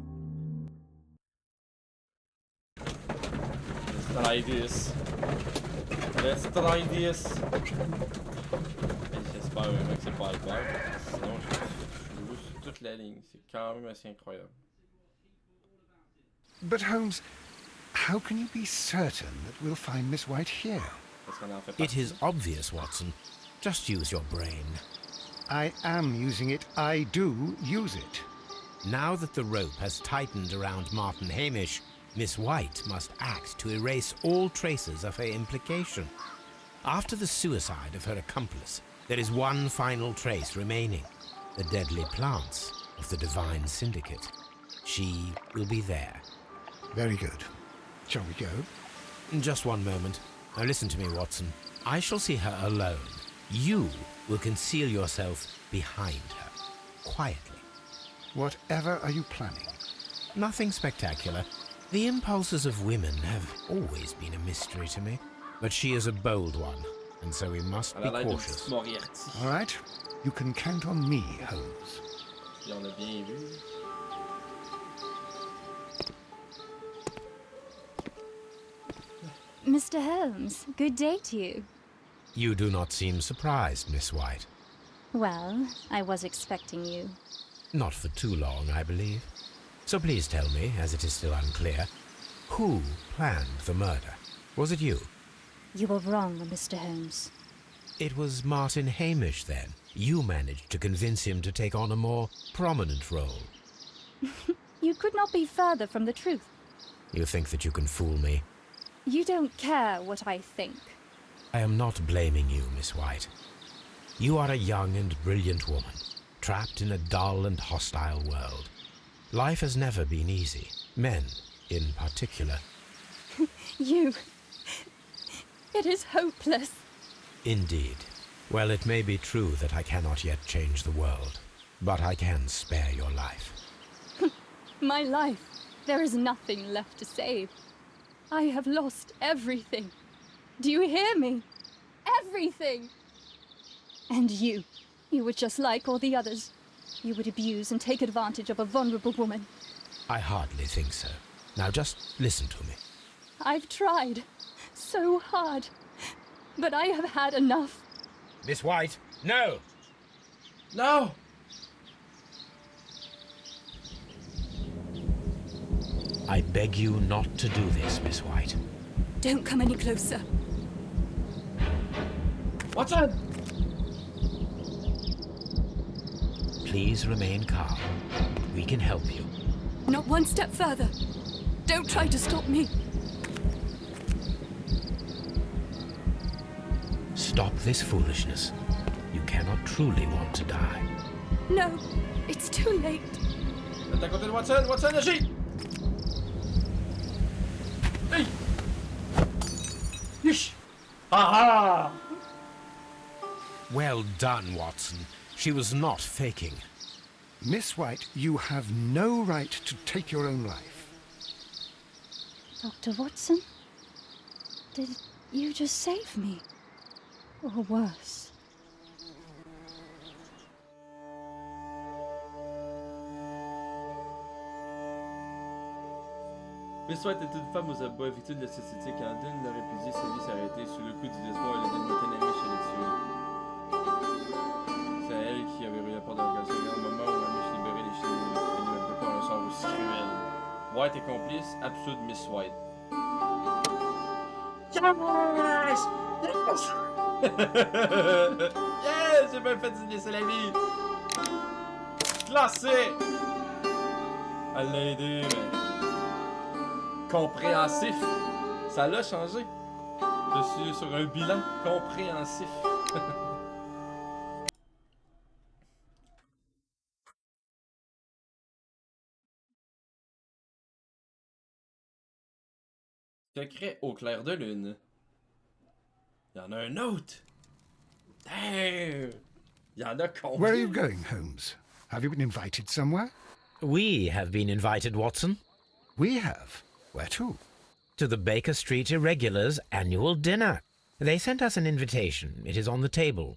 Let's try this. Let's try this. J'espère vraiment que c'est pas Albert. Sinon, je loue sur toute la ligne. C'est quand même assez incroyable. But Holmes, how can you be certain that we'll find Miss White here? Parce qu'on en fait It partie. is obvious, Watson. Just use your brain. I am using it. I do use it. Now that the rope has tightened around Martin Hamish, Miss White must act to erase all traces of her implication. After the suicide of her accomplice, there is one final trace remaining: the deadly plants of the Divine Syndicate. She will be there. Very good. Shall we go? Just one moment. Now listen to me, Watson. I shall see her alone. You will conceal yourself behind her, quietly. Whatever are you planning? Nothing spectacular. The impulses of women have always been a mystery to me. But she is a bold one, and so we must Elle be a l'air d'une cautious. petite Moriarty. All right. You can count on me, Holmes. Puis on a bien vu. Mr. Holmes, good day to you. You do not seem surprised, Miss White. Well, I was expecting you. Not for too long, I believe. So please tell me, as it is still unclear, who planned the murder? Was it you? You were wrong, Mr. Holmes. It was Martin Hamish, then. You managed to convince him to take on a more prominent role. You could not be further from the truth. You think that you can fool me? You don't care what I think. I am not blaming you, Miss White. You are a young and brilliant woman, trapped in a dull and hostile world. Life has never been easy, men in particular. You... It is hopeless. Indeed. Well, it may be true that I cannot yet change the world, but I can spare your life. My life. There is nothing left to save. I have lost everything. Do you hear me? Everything! And you were just like all the others. You would abuse and take advantage of a vulnerable woman. I hardly think so. Now just listen to me. I've tried so hard, but I have had enough. Miss White, no! No! I beg you not to do this, Miss White. Don't come any closer. What's up? Please remain calm. We can help you. Not one step further. Don't try to stop me. Stop this foolishness. You cannot truly want to die. No, it's too late. T'es à côté de Watson! Watson, agis! Hey! Yeesh! Ha ha! Well done, Watson. She was not faking. Miss White, you have no right to take your own life. Dr. Watson? Did you just save me? Or worse? Miss White est une femme aux abats effectués de la société. Quand Dunn l'aurait épuisé, sa vie s'est arrêtée. Sous le coup du désespoir, elle a donné un Amish à le tuer. C'est elle qui avait eu la porte de la au moment où Amish libérait les chiens de par un sort aussi cruel. White est complice, absolu de Miss White. Yes! Yes! Yes! J'ai bien fait de laisser la vie! Classé! Elle l'a aidé, mais... compréhensif. Ça l'a changé. Je suis sur un bilan compréhensif. Secret au clair de lune. Il y en a un autre. Damn! Il y en a combien? Where are you going, Holmes? Have you been invited somewhere? We have been invited, Watson. We have. Where to? To the Baker Street Irregulars' annual dinner. They sent us an invitation. It is on the table.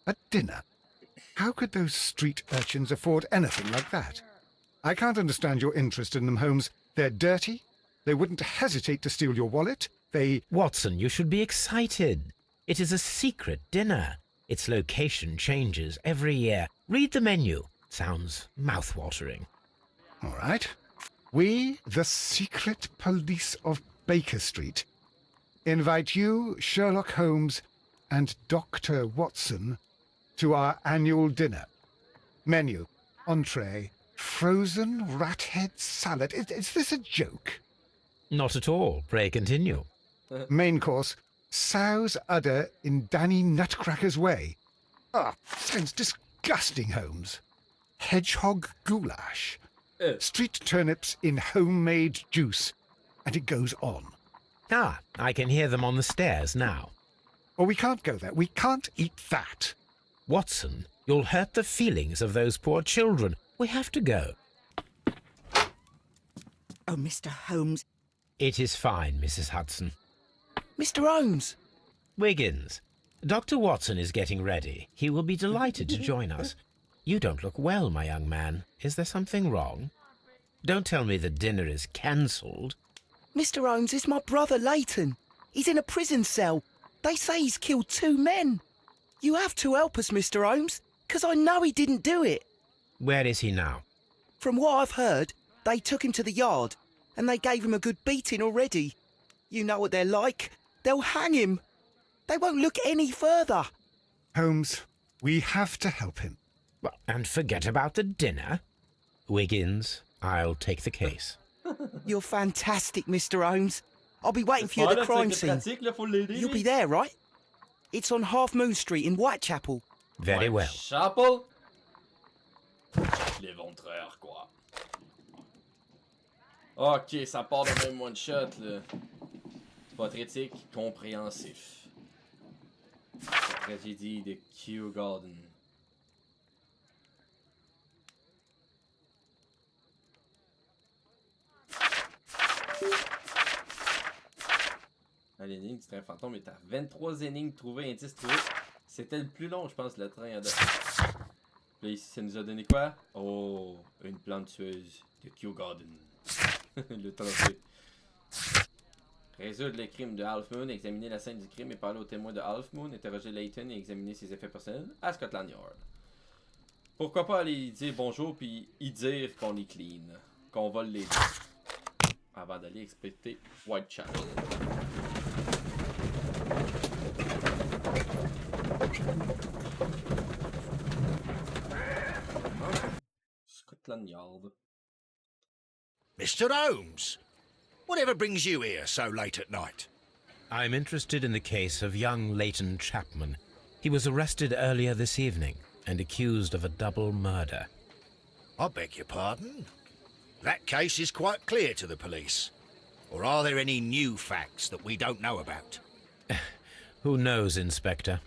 A dinner? How could those street urchins afford anything like that? I can't understand your interest in them, Holmes. They're dirty. They wouldn't hesitate to steal your wallet. They... Watson, you should be excited. It is a secret dinner. Its location changes every year. Read the menu. Sounds mouth-watering. All right. We, the secret police of Baker Street, invite you, Sherlock Holmes, and Dr. Watson to our annual dinner. Menu, entree, frozen rat head salad. Is this a joke? Not at all. Pray continue. Main course, sow's udder in Danny Nutcracker's way. Ah, sounds disgusting, Holmes. Hedgehog goulash. Street turnips in homemade juice. And it goes on. Ah, I can hear them on the stairs now. Oh, we can't go there. We can't eat that. Watson, you'll hurt the feelings of those poor children. We have to go. Oh, Mr. Holmes. It is fine, Mrs. Hudson. Mr. Holmes! Wiggins, Dr. Watson is getting ready. He will be delighted to join us. You don't look well, my young man. Is there something wrong? Don't tell me the dinner is cancelled. Mr. Holmes, it's my brother Leighton. He's in a prison cell. They say he's killed 2 men. You have to help us, Mr. Holmes, 'cause I know he didn't do it. Where is he now? From what I've heard, they took him to the yard, and they gave him a good beating already. You know what they're like. They'll hang him. They won't look any further. Holmes, we have to help him. Well, and forget about the dinner. Wiggins, I'll take the case. You're fantastic, Mr. Holmes. I'll be waiting for you at the crime scene. You'll be there, right? It's on Half Moon Street in Whitechapel. Very well. Whitechapel? Les ventreurs, quoi. Ok, ça part de même one shot, là. Votre éthique compréhensif. La tragédie de Kew Garden. L'énigme du train fantôme est à 23 énigmes trouvées, indices trouvés. C'était le plus long, je pense, le train à date. Là, ici, ça nous a donné quoi? Oh, une plante tueuse de Kew Garden. Le trophée. Résoudre le crime de Half Moon, examiner la scène du crime et parler aux témoins de Half Moon, interroger Leighton et examiner ses effets personnels à Scotland Yard. Pourquoi pas aller y dire bonjour puis y dire qu'on est clean, qu'on vole les deux, avant d'aller exploiter Whitechapel. Scotland Yard. Mr. Holmes, Whatever brings you here so late at night? I'm interested in the case of young Leighton Chapman. He was arrested earlier this evening and accused of a double murder. I beg your pardon? That case is quite clear to the police. Or are there any new facts that we don't know about? Who knows, Inspector?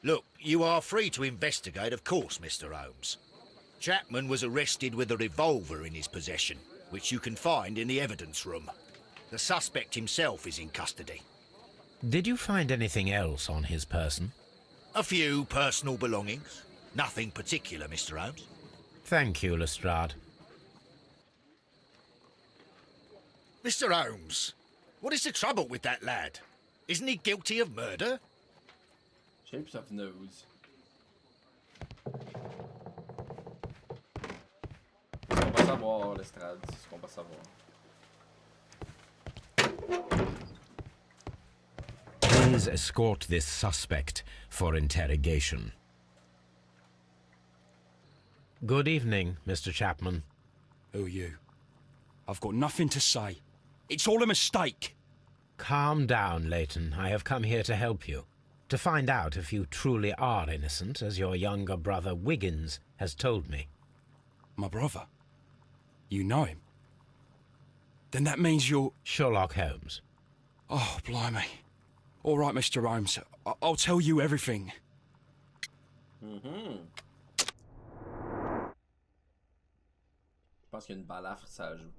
Look, you are free to investigate, of course, Mr. Holmes. Chapman was arrested with a revolver in his possession, which you can find in the evidence room. The suspect himself is in custody. Did you find anything else on his person? A few personal belongings. Nothing particular, Mr. Holmes. Thank you, Lestrade. Mr. Holmes, what is the trouble with that lad? Isn't he guilty of murder? Shapes of nose. C'est ce qu'on va savoir, Lestrade. C'est ce qu'on va savoir. Please escort this suspect for interrogation. Good evening, Mr. Chapman. Who are you? I've got nothing to say. It's all a mistake. Calm down, Leighton. I have come here to help you. To find out if you truly are innocent, as your younger brother Wiggins has told me. My brother? You know him? Then that means you're... Sherlock Holmes. Oh, blimey. All right, Mr. Holmes. I'll tell you everything. Je pense qu'il y a une balafre, ça ajoute.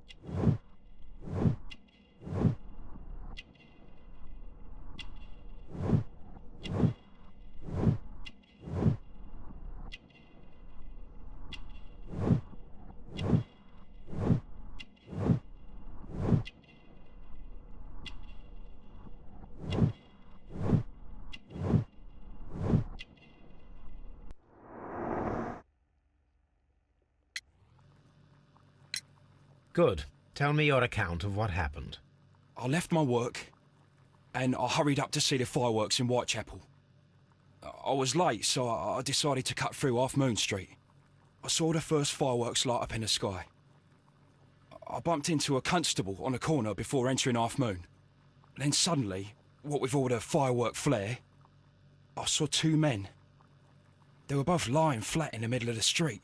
Good. Tell me your account of what happened. I left my work, and I hurried up to see the fireworks in Whitechapel. I was late, so I decided to cut through Half Moon Street. I saw the first fireworks light up in the sky. I bumped into a constable on a corner before entering Half Moon. Then suddenly, what with all the firework flare, I saw two men. They were both lying flat in the middle of the street.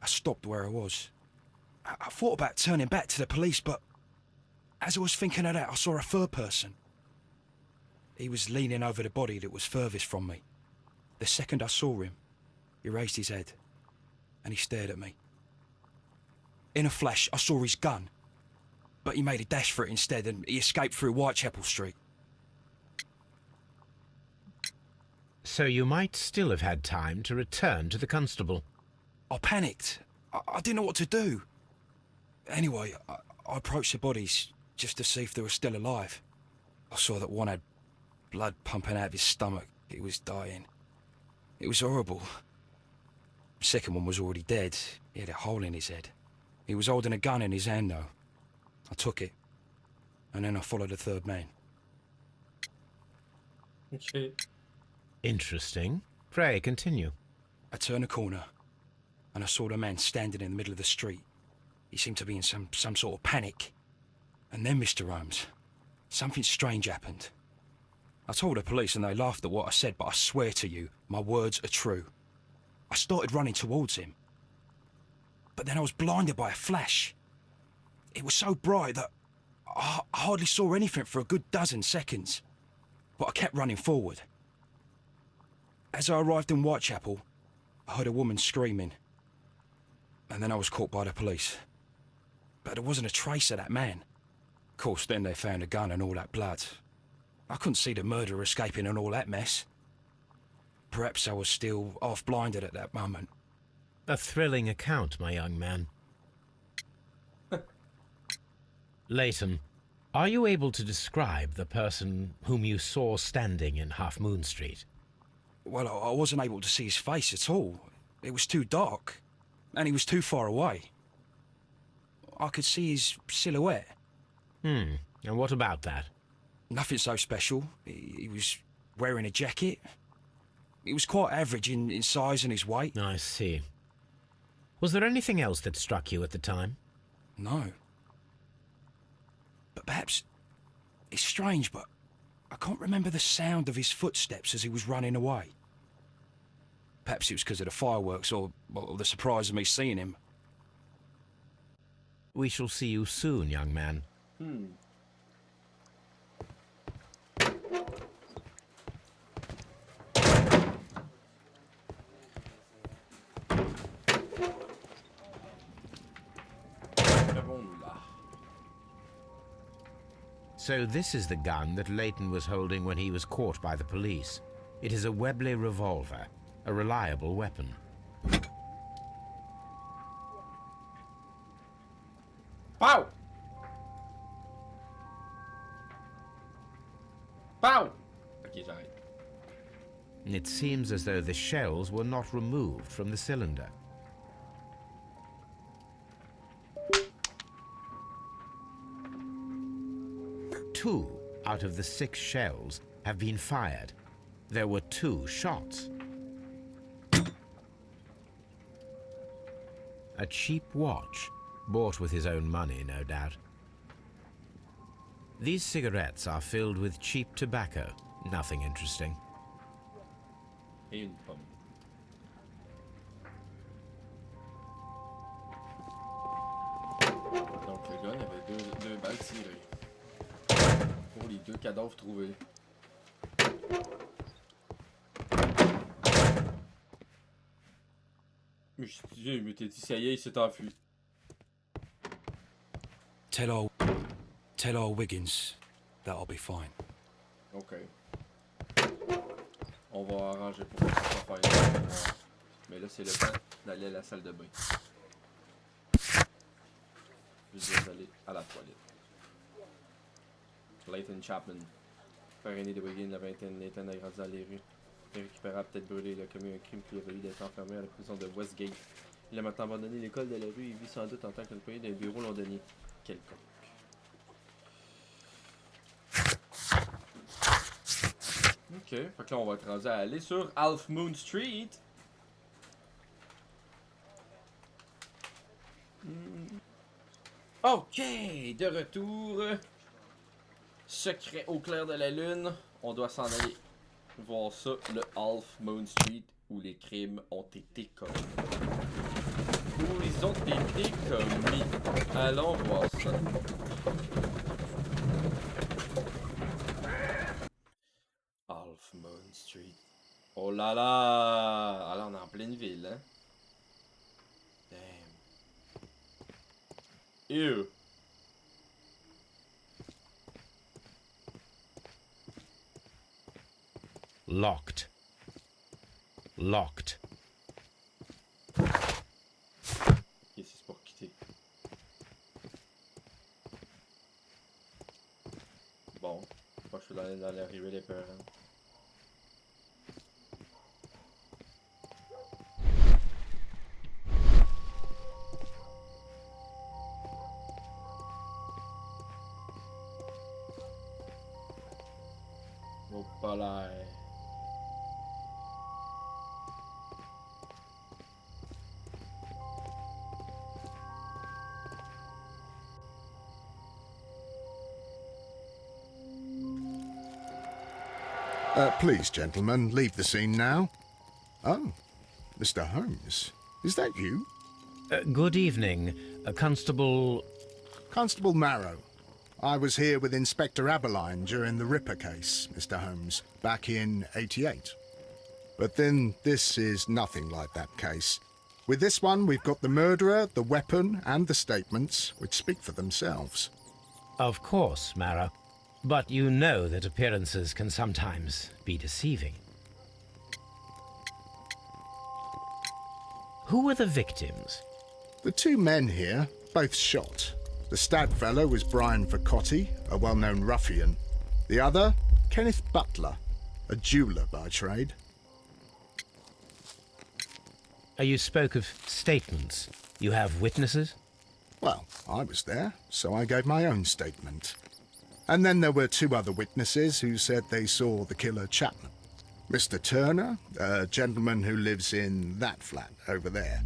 I stopped where I was. I thought about turning back to the police, but as I was thinking of that, I saw a third person. He was leaning over the body that was furthest from me. The second I saw him, he raised his head, and he stared at me. In a flash, I saw his gun, but he made a dash for it instead, and he escaped through Whitechapel Street. So you might still have had time to return to the constable. I panicked. I didn't know what to do. Anyway, I approached the bodies just to see if they were still alive. I saw that one had blood pumping out of his stomach. He was dying. It was horrible. The second one was already dead. He had a hole in his head. He was holding a gun in his hand, though. I took it, and then I followed the third man. Okay. Interesting. Pray, continue. I turned a corner, and I saw the man standing in the middle of the street. He seemed to be in some sort of panic. And then, Mr. Holmes, something strange happened. I told the police and they laughed at what I said, but I swear to you, my words are true. I started running towards him. But then I was blinded by a flash. It was so bright that I hardly saw anything for a good dozen seconds. But I kept running forward. As I arrived in Whitechapel, I heard a woman screaming. And then I was caught by the police. But there wasn't a trace of that man. Of course, then they found a gun and all that blood. I couldn't see the murderer escaping and all that mess. Perhaps I was still half-blinded at that moment. A thrilling account, my young man. Leighton, are you able to describe the person whom you saw standing in Half Moon Street? Well, I wasn't able to see his face at all. It was too dark, and he was too far away. I could see his silhouette. And what about that? Nothing so special. He was wearing a jacket. He was quite average in size and his weight. I see. Was there anything else that struck you at the time? No. But perhaps it's strange, but I can't remember the sound of his footsteps as he was running away. Perhaps it was because of the fireworks or the surprise of me seeing him. We shall see you soon, young man. So this is the gun that Leighton was holding when he was caught by the police. It is a Webley revolver, a reliable weapon. Pow! Pow! Ok, j'arrête. It seems as though the shells were not removed from the cylinder. Two out of the 6 shells have been fired. There were 2 shots. A cheap watch, bought with his own money, no doubt. These cigarettes are filled with cheap tobacco, nothing interesting. Et une pomme. Donc le gars, il avait deux balles tirées. Pour les 2 cadavres trouvés. Mais je m'étais dit, ça y est, il s'est enfui. Tell old Wiggins that I'll be fine. Ok. On va arranger pour que ça soit faire. Mais là, c'est le temps d'aller à la salle de bain. Je vais aller à la toilette. Leighton Chapman, frère aîné de Wiggins, la vingtaine, Leighton a grandi dans les rues. Irrécupérable, peut-être brûlé, il a commis un crime qui a valu d'être enfermé à la prison de Westgate. Il a maintenant abandonné l'école de la rue et vit sans doute en tant qu'employé d'un bureau londonien quelconque. Ok, fait que là on va être rendu à aller sur Half Moon Street. Ok, de retour. Secret au clair de la lune. On doit s'en aller voir ça, le Half Moon Street, où les crimes ont été commis. Où ils ont été commis. Allons voir ça. Half Moon Street. Oh là là! Alors on est en pleine ville, hein? Damn. Ew. Locked. Locked. Ok, c'est pour quitter. Bon, je pense que je suis dans l'arrivée des parents. Oh, pas là. Please, gentlemen, leave the scene now. Oh, Mr. Holmes, is that you? Good evening, Constable... Constable Marrow. I was here with Inspector Aberline during the Ripper case, Mr. Holmes, back in '88. But then this is nothing like that case. With this one, we've got the murderer, the weapon, and the statements, which speak for themselves. Of course, Marrow. But you know that appearances can sometimes be deceiving. Who were the victims? The 2 men here, both shot. The stabbed fellow was Brian Vercotti, a well-known ruffian. The other, Kenneth Butler, a jeweller by trade. You spoke of statements. You have witnesses? Well, I was there, so I gave my own statement. And then there were 2 other witnesses who said they saw the killer Chapman. Mr. Turner, a gentleman who lives in that flat over there.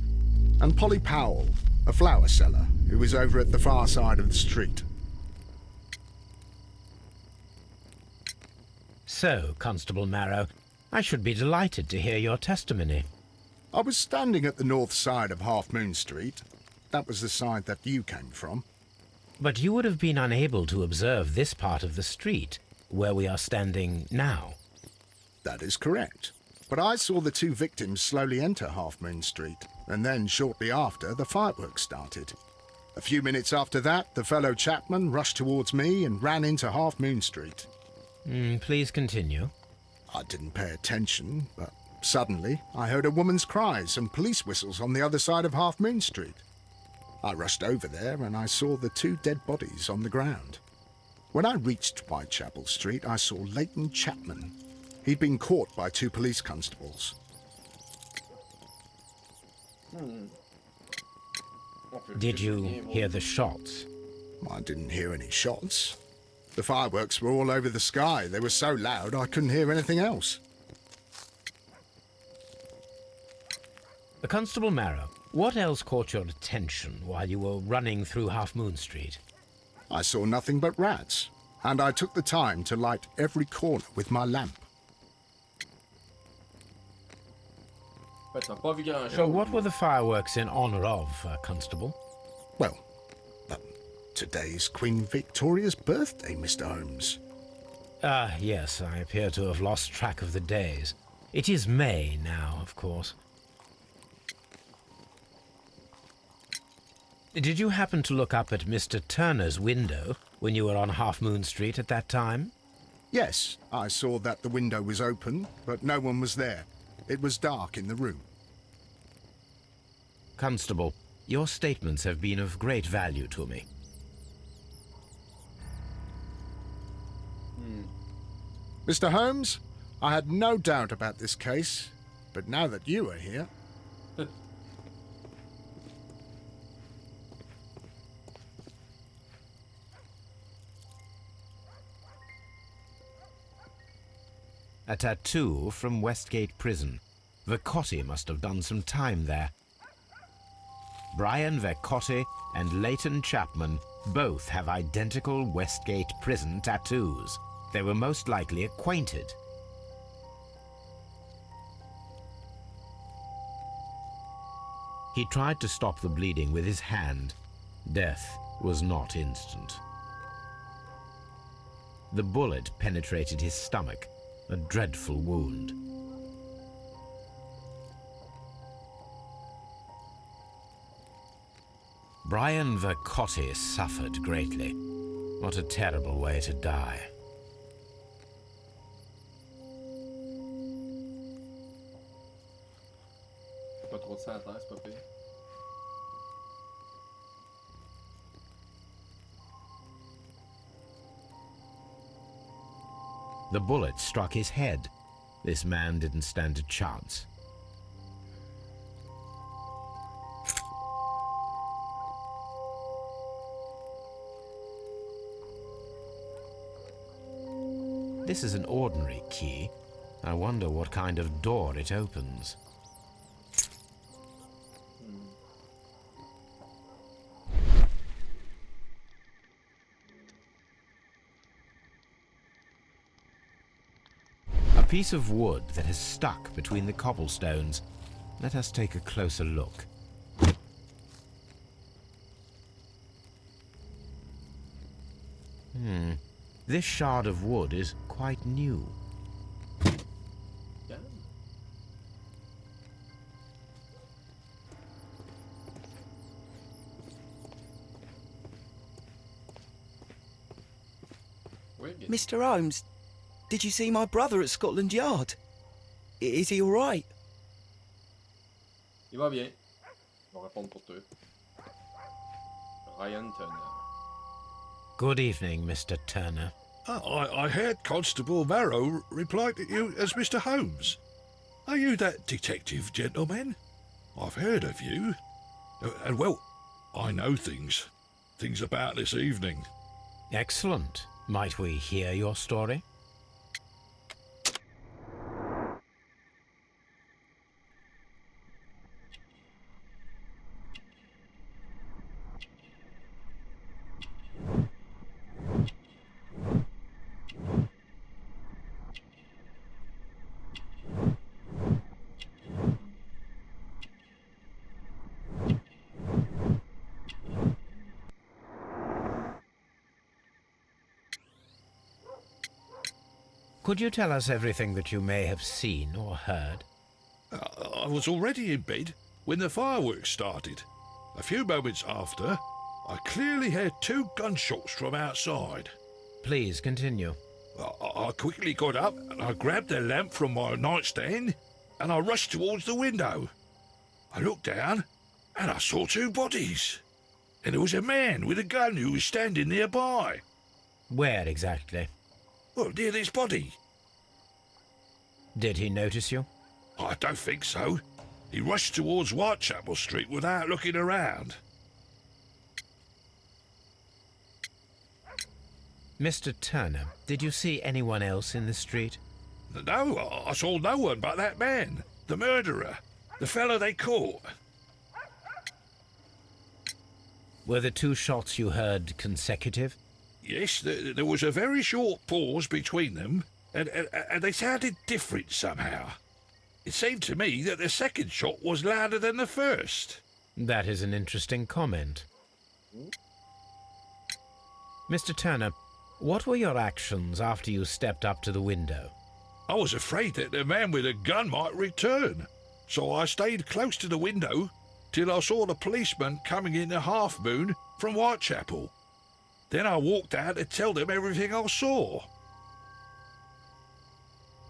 And Polly Powell, a flower seller, who was over at the far side of the street. So, Constable Marrow, I should be delighted to hear your testimony. I was standing at the north side of Half Moon Street. That was the side that you came from. But you would have been unable to observe this part of the street, where we are standing now. That is correct. But I saw the two victims slowly enter Half Moon Street, and then shortly after, the fireworks started. A few minutes after that, the fellow Chapman rushed towards me and ran into Half Moon Street. Please continue. I didn't pay attention, but suddenly I heard a woman's cries and police whistles on the other side of Half Moon Street. I rushed over there and I saw the two dead bodies on the ground. When I reached Whitechapel Street, I saw Leighton Chapman. He'd been caught by two police constables. Did you hear the shots? I didn't hear any shots. The fireworks were all over the sky. They were so loud I couldn't hear anything else. Constable Marrow, what else caught your attention while you were running through Half Moon Street? I saw nothing but rats, and I took the time to light every corner with my lamp. So what were the fireworks in honor of, Constable? Well, today's Queen Victoria's birthday, Mr. Holmes. Yes, I appear to have lost track of the days. It is May now, of course. Did you happen to look up at Mr. Turner's window when you were on Half Moon Street at that time? Yes, I saw that the window was open, but no one was there. It was dark in the room. Constable, your statements have been of great value to me. Mr. Holmes, I had no doubt about this case, but now that you are here... A tattoo from Westgate Prison. Vercotti must have done some time there. Brian Vercotti and Leighton Chapman both have identical Westgate Prison tattoos. They were most likely acquainted. He tried to stop the bleeding with his hand. Death was not instant. The bullet penetrated his stomach, a dreadful wound. Brian Vercotti suffered greatly. What a terrible way to die. Pas trop de sang à terre, c'est pas pire. The bullet struck his head. This man didn't stand a chance. This is an ordinary key. I wonder what kind of door it opens. A piece of wood that has stuck between the cobblestones. Let us take a closer look. This shard of wood is quite new. Yeah. Mr. Holmes, did you see my brother at Scotland Yard? Is he all right? Il va bien. Je vais répondre pour toi. Ryan Turner. Good evening, Mr. Turner. I heard Constable Marrow reply to you as Mr. Holmes. Are you that detective gentleman? I've heard of you. And well, I know things about this evening. Excellent. Might we hear your story? Could you tell us everything that you may have seen or heard? I was already in bed when the fireworks started. A few moments after, I clearly heard 2 gunshots from outside. Please continue. I quickly got up and I grabbed the lamp from my nightstand and I rushed towards the window. I looked down and I saw 2 bodies. And there was a man with a gun who was standing nearby. Where exactly? Well, near this body. Did he notice you? I don't think so. He rushed towards Whitechapel Street without looking around. Mr. Turner, did you see anyone else in the street? No, I saw no one but that man, the murderer, the fellow they caught. Were the 2 shots you heard consecutive? Yes, there was a very short pause between them, and they sounded different somehow. It seemed to me that the second shot was louder than the first. That is an interesting comment. Mr. Turner, what were your actions after you stepped up to the window? I was afraid that the man with a gun might return, so I stayed close to the window till I saw the policeman coming in the Half Moon from Whitechapel. Then I walked out to tell them everything I saw.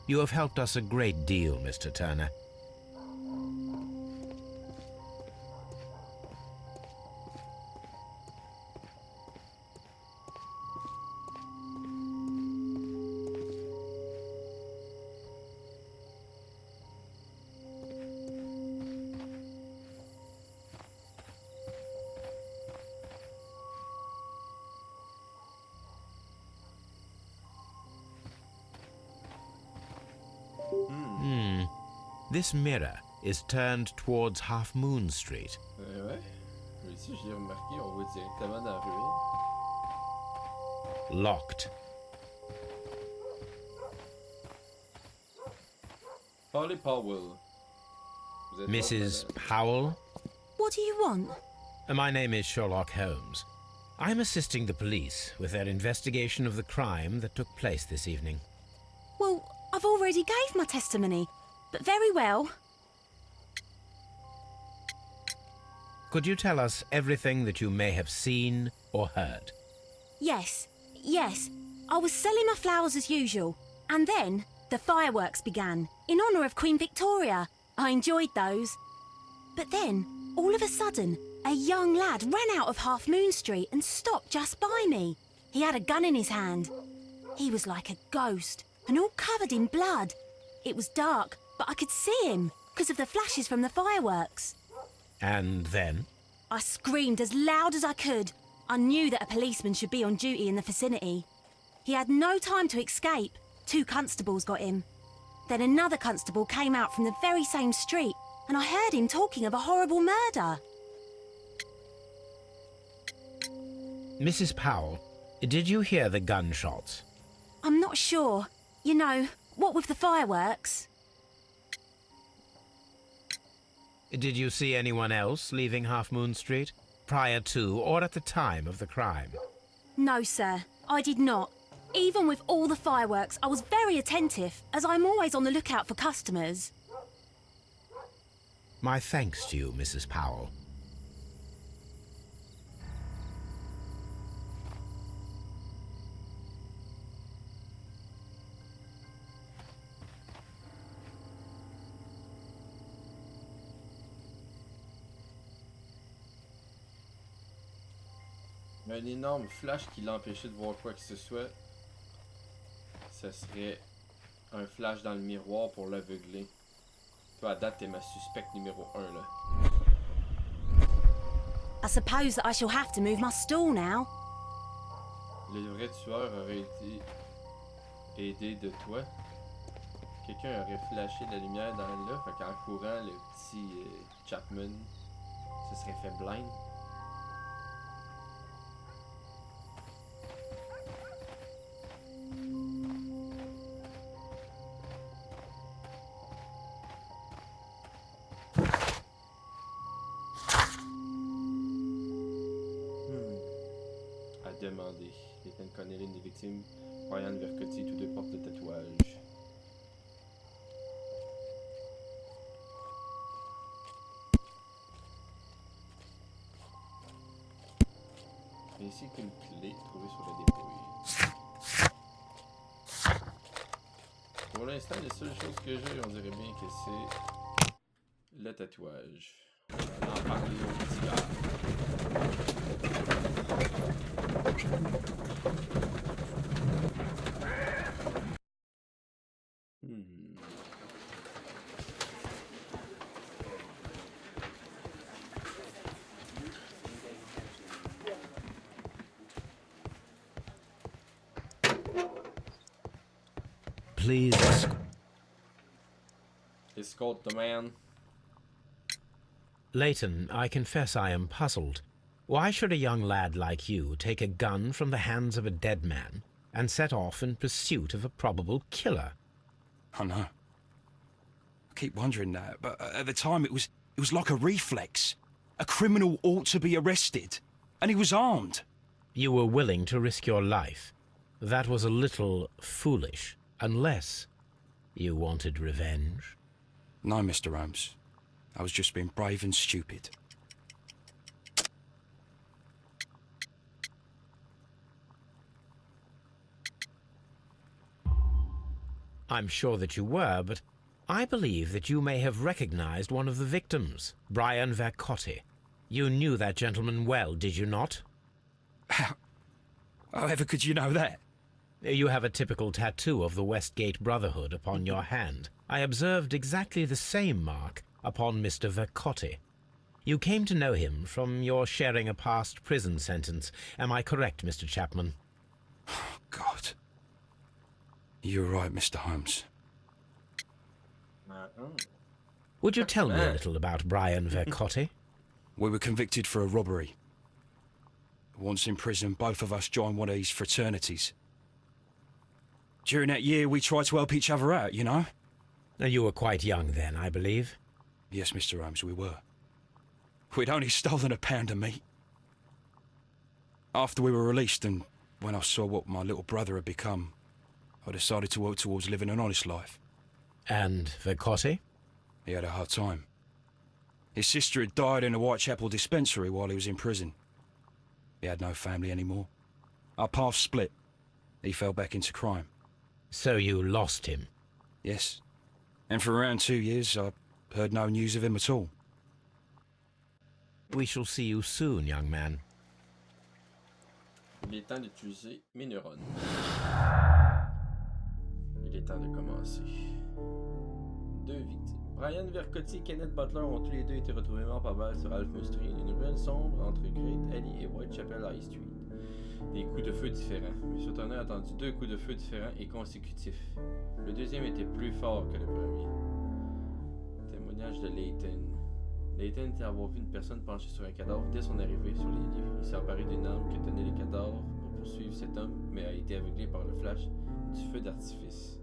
You have helped us a great deal, Mr. Turner. This mirror is turned towards Half Moon Street. Ouais. Ici, j'ai remarqué, on voit directement dans la ruine. Locked. Polly Powell. Vous êtes Mrs. votre, Powell? What do you want? My name is Sherlock Holmes. I'm assisting the police with their investigation of the crime that took place this evening. Well, I've already gave my testimony, but very well. Could you tell us everything that you may have seen or heard? Yes. I was selling my flowers as usual, and then the fireworks began, in honour of Queen Victoria. I enjoyed those. But then, all of a sudden, a young lad ran out of Half Moon Street and stopped just by me. He had a gun in his hand. He was like a ghost, and all covered in blood. It was dark, but I could see him, because of the flashes from the fireworks. And then? I screamed as loud as I could. I knew that a policeman should be on duty in the vicinity. He had no time to escape. 2 constables got him. Then another constable came out from the very same street, and I heard him talking of a horrible murder. Mrs. Powell, did you hear the gunshots? I'm not sure. You know, what with the fireworks? Did you see anyone else leaving Half Moon Street, prior to or at the time of the crime? No, sir, I did not. Even with all the fireworks, I was very attentive, as I'm always on the lookout for customers. My thanks to you, Mrs. Powell. Un énorme flash qui l'empêchait de voir quoi que ce soit. Ce serait un flash dans le miroir pour l'aveugler. Toi, à date, t'es ma suspecte numéro 1, là. I suppose that I shall have to move my stool now. Le vrai tueur aurait été aidé de toi. Quelqu'un aurait flashé de la lumière dans là, fait qu'en courant, le petit Chapman se serait fait blind. Demander. Ethan connaît l'une des victimes. Brian Vercotti, tous deux portent de tatouage. Ainsi qu'une clé trouvée sur la dépouille. Pour l'instant, les seules choses que j'ai, on dirait bien que c'est le tatouage. On va en parler au petit gars. Please Escort the man. Leighton, I confess I am puzzled. Why should a young lad like you take a gun from the hands of a dead man and set off in pursuit of a probable killer? I know. I keep wondering that, but at the time it was like a reflex. A criminal ought to be arrested, and he was armed. You were willing to risk your life. That was a little foolish, unless you wanted revenge. No, Mr. Holmes. I was just being brave and stupid. I'm sure that you were, but I believe that you may have recognized one of the victims, Brian Vercotti. You knew that gentleman well, did you not? However could you know that? You have a typical tattoo of the Westgate Brotherhood upon your hand. I observed exactly the same mark upon Mr. Vercotti. You came to know him from your sharing a past prison sentence. Am I correct, Mr. Chapman? Oh, God. You're right, Mr. Holmes. Would you tell me a little about Brian Vercotti? We were convicted for a robbery. Once in prison, both of us joined one of these fraternities. During that year, we tried to help each other out, you know? You were quite young then, I believe. Yes, Mr. Holmes, we were. We'd only stolen a pound of meat. After we were released, and when I saw what my little brother had become, I decided to work towards living an honest life. And Vercotti? He had a hard time. His sister had died in a Whitechapel dispensary while he was in prison. He had no family anymore. Our paths split. He fell back into crime. So you lost him? Yes. And for around 2 years, I heard no news of him at all. We shall see you soon, young man. Il est temps d'utiliser mes neurones. Il est temps de commencer. Deux victimes. Brian Vercotti et Kenneth Butler ont tous les deux été retrouvés morts par balle sur Alphonse Street, une ruelle sombre entre Great Alley et Whitechapel High Street. Des coups de feu différents. M. Turner a entendu 2 coups de feu différents et consécutifs. Le deuxième était plus fort que le premier. Témoignage de Leighton. Leighton était avoir vu une personne penchée sur un cadavre dès son arrivée sur les lieux. Il s'est emparé d'une arme que tenait le cadavre pour poursuivre cet homme, mais a été aveuglé par le flash du feu d'artifice.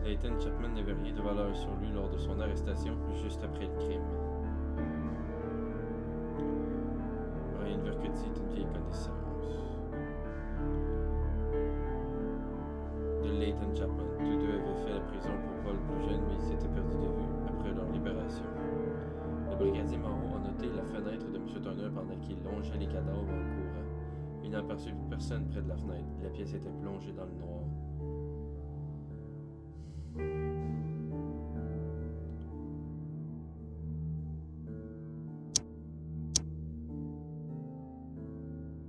Leighton Chapman n'avait rien de valeur sur lui lors de son arrestation, juste après le crime. Brian Vercotti est une vieille connaissance de Leighton Chapman. Tous deux avaient fait la prison pour vol plus jeune, mais ils s'étaient perdus de vue après leur libération. Le brigadier Moreau a noté la fenêtre de M. Turner pendant qu'il longeait les cadavres en courant. Il n'aperçut personne près de la fenêtre. La pièce était plongée dans le noir.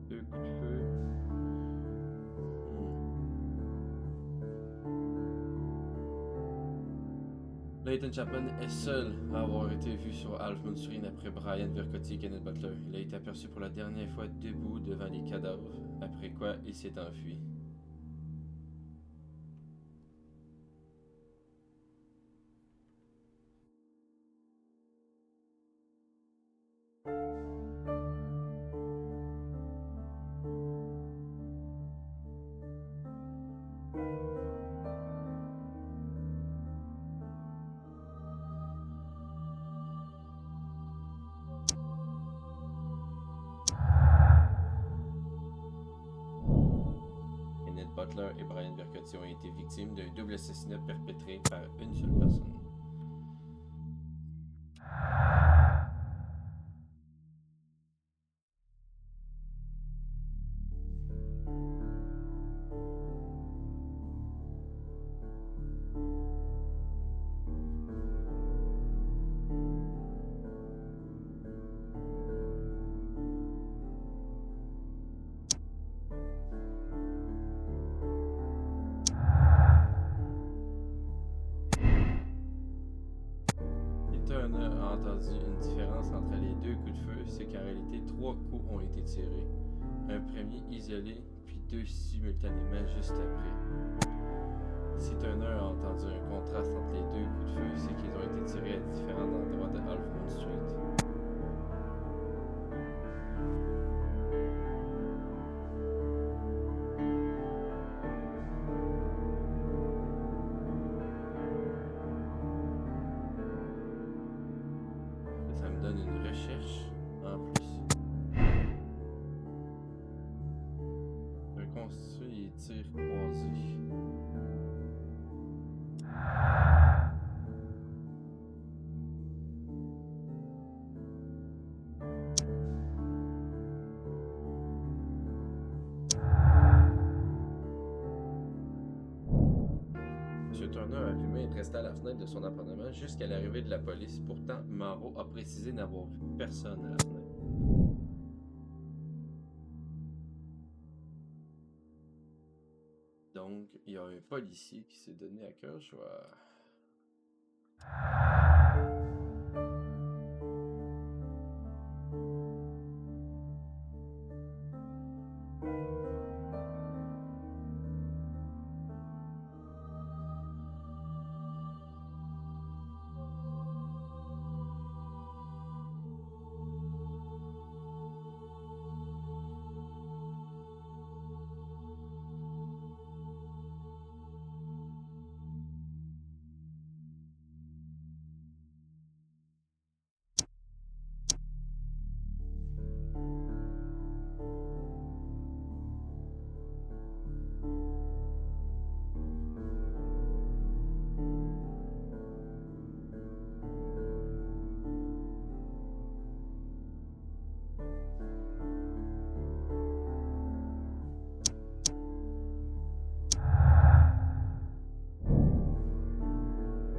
Deux coups de feu. Leighton Chapman est seul à avoir été vu sur Alphonse Street après Brian Vercotti et Kenneth Butler. Il a été aperçu pour la dernière fois debout devant les cadavres, après quoi il s'est enfui. Butler et Brian Vercotti ont été victimes d'un double assassinat perpétré par une seule personne. Turner a entendu une différence entre les deux coups de feu, c'est qu'en réalité, 3 coups ont été tirés. Un premier isolé, puis 2 simultanément juste après. Si Turner a entendu un contraste entre les deux coups de feu, c'est qu'ils ont été tirés à différents endroits de Half Moon Street. Ça me donne une recherche en plus. Reconstruire les tirs croisés. M. Turner a allumé et resté à la fenêtre de son appartement jusqu'à l'arrivée de la police. Pourtant, Marot a précisé n'avoir vu personne à la fenêtre. Donc, il y a un policier qui s'est donné à cœur joie.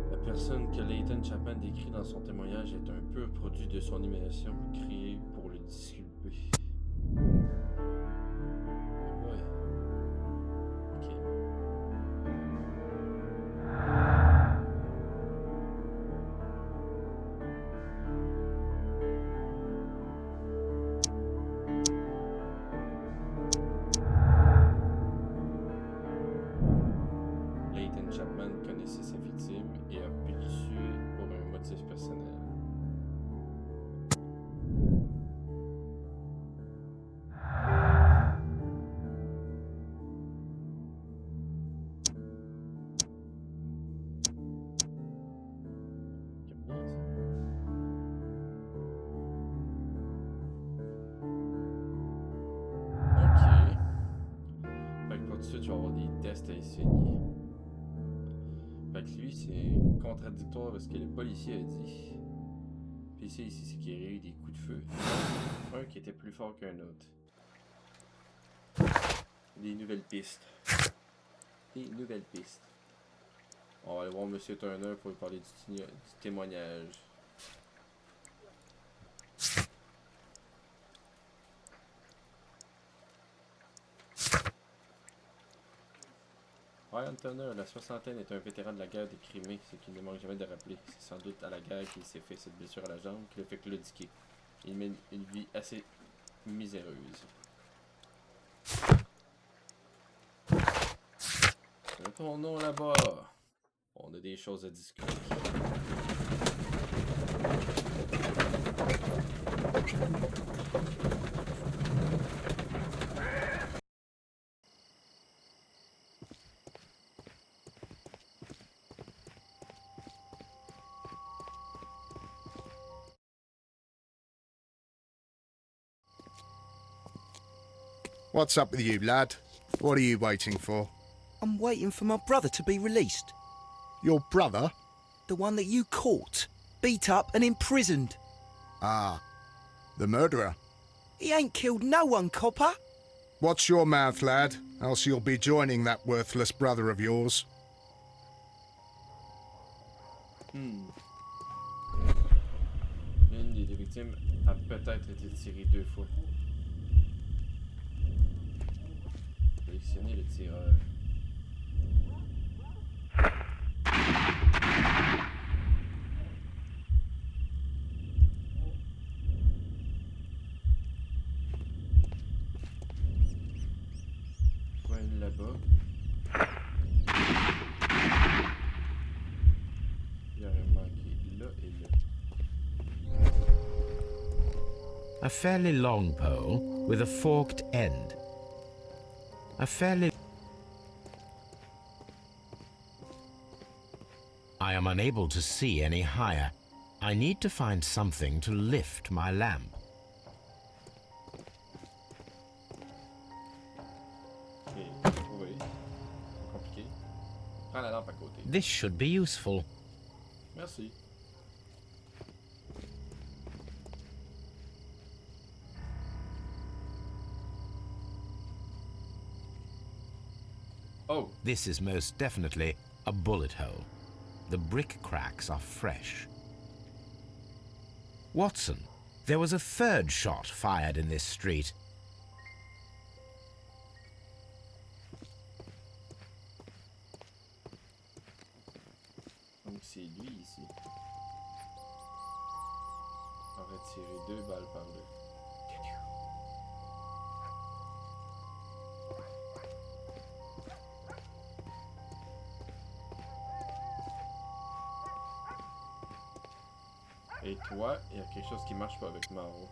La personne que Leighton Chapman décrit dans son témoignage est un pur produit de son imagination créée pour le disculper. Ouais. Ok. Leighton Chapman connaissait sa victime et a pu le tuer pour un motif personnel. C'est bien, ça. Ok. Fait que pour tout de suite, je vais avoir des tests à essayer. Fait que lui, c'est contradictoire avec ce que le policier a dit. Puis ici, c'est qu'il y a eu des coups de feu. Un qui était plus fort qu'un autre. Des nouvelles pistes. Des nouvelles pistes. On va aller voir M. Turner pour lui parler du témoignage. Brian Turner, la soixantaine, est un vétéran de la guerre des Crimées, ce qu'il ne manque jamais de rappeler. C'est sans doute à la guerre qu'il s'est fait cette blessure à la jambe qui le fait claudiquer. Il mène une vie assez miséreuse. Retournons là-bas. On a des choses à discuter. What's up with you, lad? What are you waiting for? I'm waiting for my brother to be released. Your brother? The one that you caught, beat up and imprisoned. Ah, the murderer. He ain't killed no one, copper. Watch your mouth, lad, else you'll be joining that worthless brother of yours. Une des victimes a peut-être été tirée 2 fois. Sélectionnez le tireur. Une là-bas. Il aurait manqué là et là. A fairly long pole with a forked end. A fairly... I am unable to see any higher. I need to find something to lift my lamp. Ok, trouvé. Compliqué. Prends la lampe à côté. This should be useful. Merci. Oh, This is most definitely a bullet hole. The brick cracks are fresh. Watson, there was a third shot fired in this street. donc c'est lui ici. On va tirer 2 balles par là. Et toi, il y a quelque chose qui marche pas avec Maro.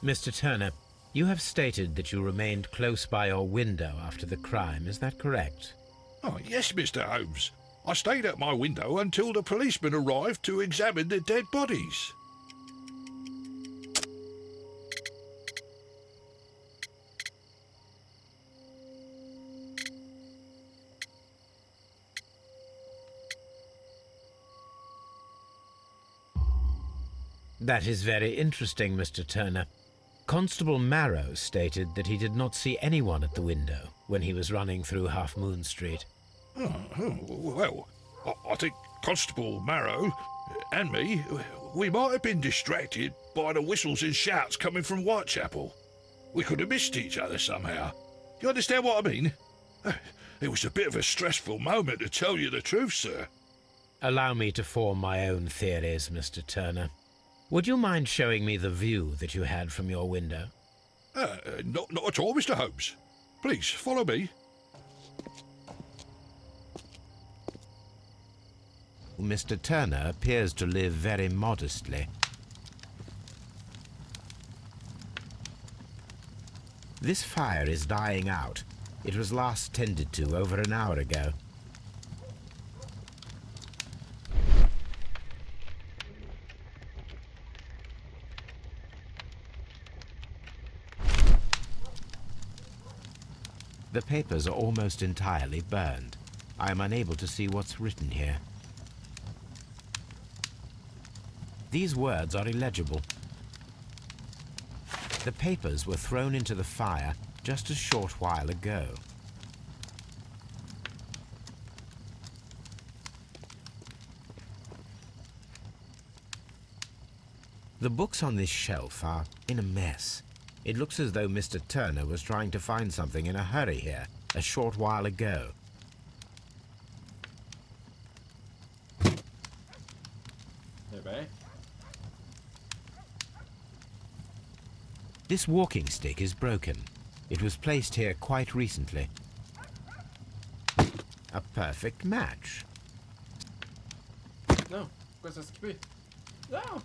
Mr. Turner, you have stated that you remained close by your window after the crime, is that correct? Oh, yes, Mr. Holmes. I stayed at my window until the policeman arrived to examine the dead bodies. That is very interesting, Mr. Turner. Constable Marrow stated that he did not see anyone at the window when he was running through Half Moon Street. Well, I think Constable Marrow and me, we might have been distracted by the whistles and shouts coming from Whitechapel. We could have missed each other somehow. You understand what I mean? It was a bit of a stressful moment, to tell you the truth, sir. Allow me to form my own theories, Mr. Turner. Would you mind showing me the view that you had from your window? Not at all, Mr. Holmes. Please, follow me. Mr. Turner appears to live very modestly. This fire is dying out. It was last tended to over an hour ago. The papers are almost entirely burned. I am unable to see what's written here. These words are illegible. The papers were thrown into the fire just a short while ago. The books on this shelf are in a mess. It looks as though Mr. Turner was trying to find something in a hurry here a short while ago. Eh ben. This walking stick is broken. It was placed here quite recently. A perfect match. Non, pourquoi ça skippé? Non!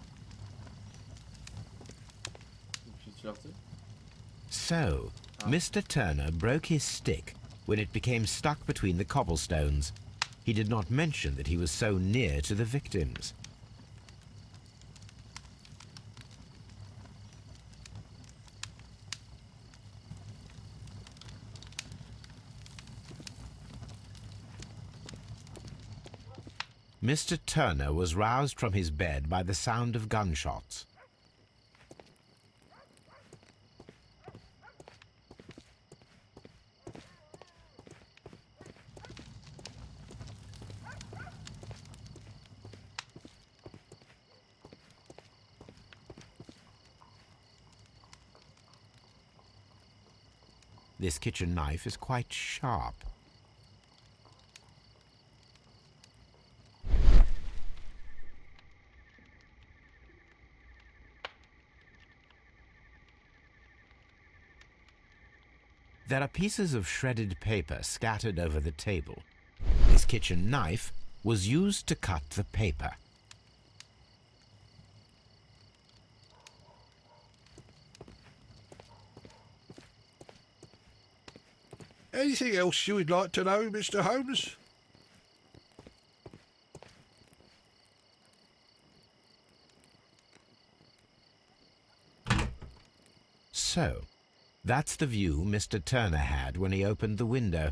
Tu leur tires? So, Mr. Turner broke his stick when it became stuck between the cobblestones. He did not mention that he was so near to the victims. Mr. Turner was roused from his bed by the sound of gunshots. This kitchen knife is quite sharp. There are pieces of shredded paper scattered over the table. This kitchen knife was used to cut the paper. Anything else you would like to know, Mr. Holmes? So, that's the view Mr. Turner had when he opened the window.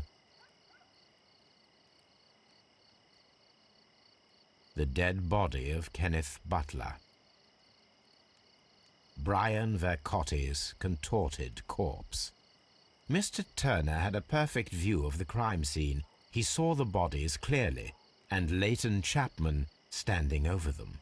The dead body of Kenneth Butler. Brian Vercotti's contorted corpse. Mr. Turner had a perfect view of the crime scene. He saw the bodies clearly, and Leighton Chapman standing over them.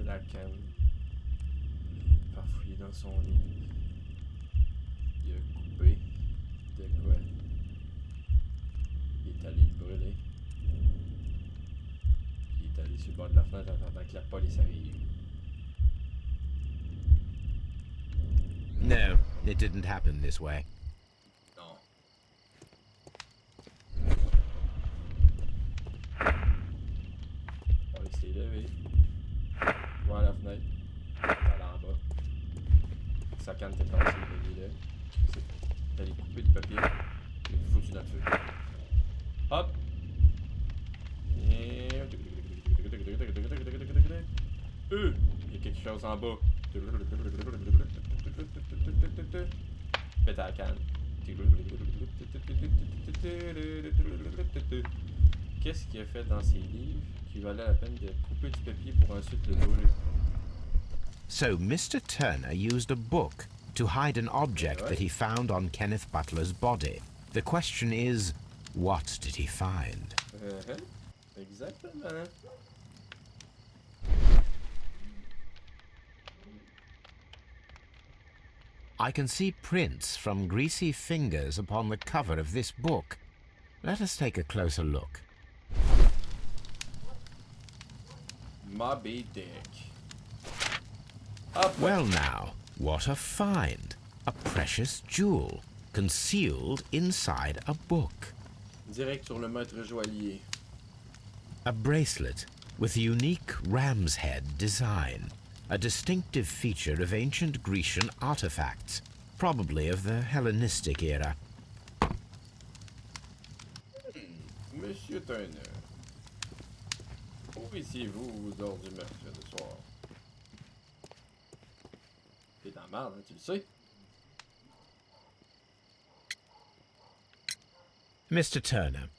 Lacan, farfouillé dans son lit. Il a coupé de quoi? Il est allé le brûler. Il est allé sur le bord de la fenêtre en attendant que la police arrive. No, it didn't happen this way. Non. La police s'est levée. Voir la fenêtre. sa canne était cassée, il est. T'as les coupées de papier. Il est foutu dans le feu. Hop! Et... il y a quelque chose en bas. Pète à la canne. Qu'est-ce qu'il a fait dans ses livres qui valait la peine de couper du papier pour ensuite le brûler? So Mr. Turner used a book to hide an object that he found on Kenneth Butler's body. The question is, what did he find? Exactement. I can see prints from greasy fingers upon the cover of this book. Let us take a closer look. Moby Dick. Well now, what a find! A precious jewel, concealed inside a book. Direct sur le maître joaillier. A bracelet with a unique ram's head design, a distinctive feature of ancient Grecian artifacts, probably of the Hellenistic era. Monsieur Turner, où étiez-vous aux heures du mercredi soir? T'es dans la merde, hein, tu le sais? Mr. Turner,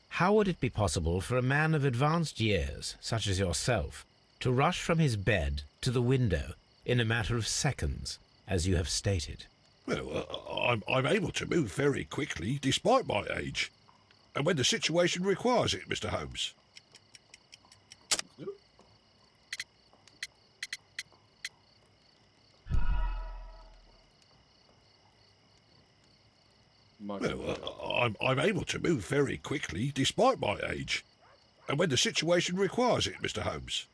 how would it be possible for a man of advanced years, such as yourself, to rush from his bed to the window in a matter of seconds, as you have stated? Well, I'm able to move very quickly, despite my age. And when the situation requires it, Mr. Holmes. Well, I'm able to move very quickly, despite my age. And when the situation requires it, Mr. Holmes.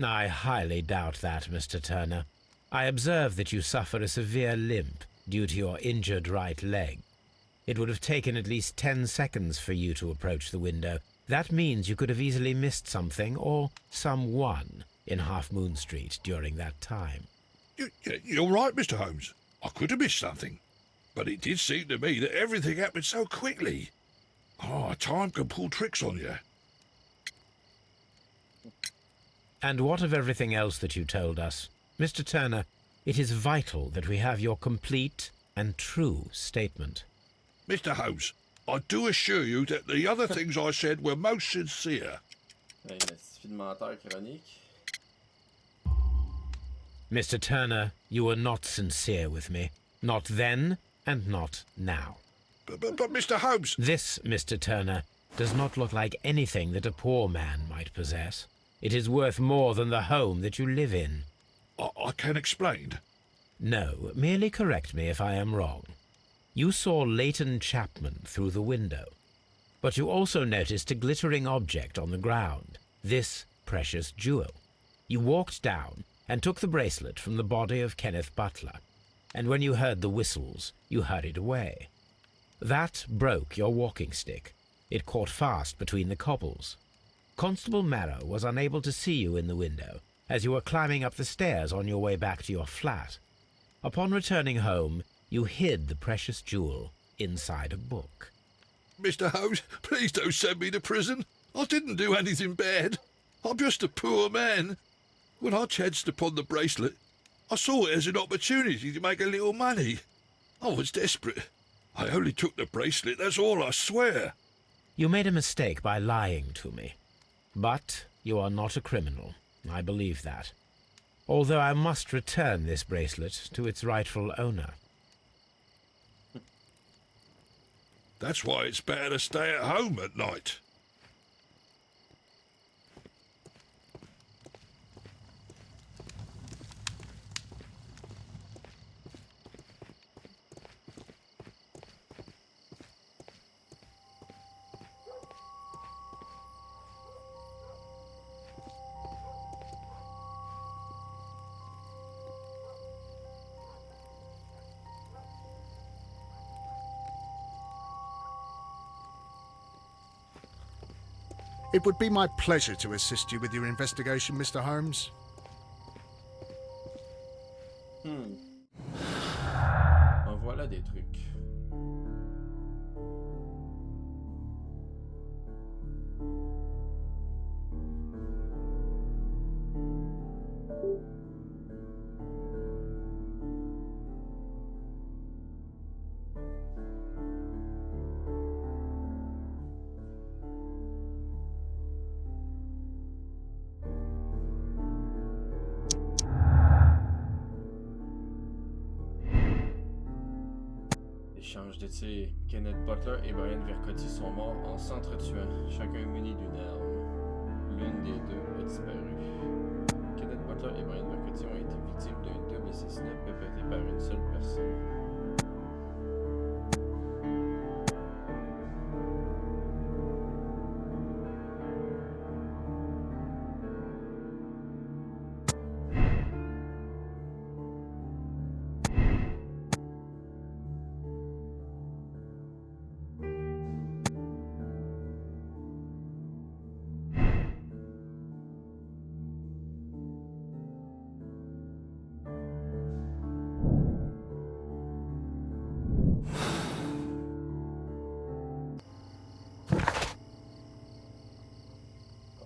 I highly doubt that, Mr. Turner. I observe that you suffer a severe limp due to your injured right leg. It would have taken at least 10 seconds for you to approach the window. That means you could have easily missed something or someone in Half Moon Street during that time. You're right, Mr. Holmes. I could have missed something. But it did seem to me that everything happened so quickly. Time can pull tricks on you. And what of everything else that you told us? Mr. Turner, it is vital that we have your complete and true statement. Mr. Holmes, I do assure you that the other things I said were most sincere. Mr. Turner, you were not sincere with me. Not then, and not now. But Mr. Holmes... This, Mr. Turner, does not look like anything that a poor man might possess. It is worth more than the home that you live in. I can explain. No, merely correct me if I am wrong. You saw Leighton Chapman through the window, but you also noticed a glittering object on the ground, this precious jewel. You walked down and took the bracelet from the body of Kenneth Butler, and when you heard the whistles, you hurried away. That broke your walking stick. It caught fast between the cobbles. Constable Marrow was unable to see you in the window as you were climbing up the stairs on your way back to your flat. Upon returning home, you hid the precious jewel inside a book. Mr. Holmes, please don't send me to prison. I didn't do anything bad. I'm just a poor man. When I chanced upon the bracelet, I saw it as an opportunity to make a little money. I was desperate. I only took the bracelet, that's all, I swear. You made a mistake by lying to me. But you are not a criminal. I believe that. Although I must return this bracelet to its rightful owner. That's why it's better to stay at home at night. It would be my pleasure to assist you with your investigation, Mr. Holmes. En voilà des trucs. Échange de tirs. Kenneth Butler et Brian Vercotti sont morts en s'entretuant, chacun muni d'une arme. L'une des deux a disparu. Kenneth Butler et Brian Vercotti ont été victimes d'un double assassinat perpétré par une seule personne.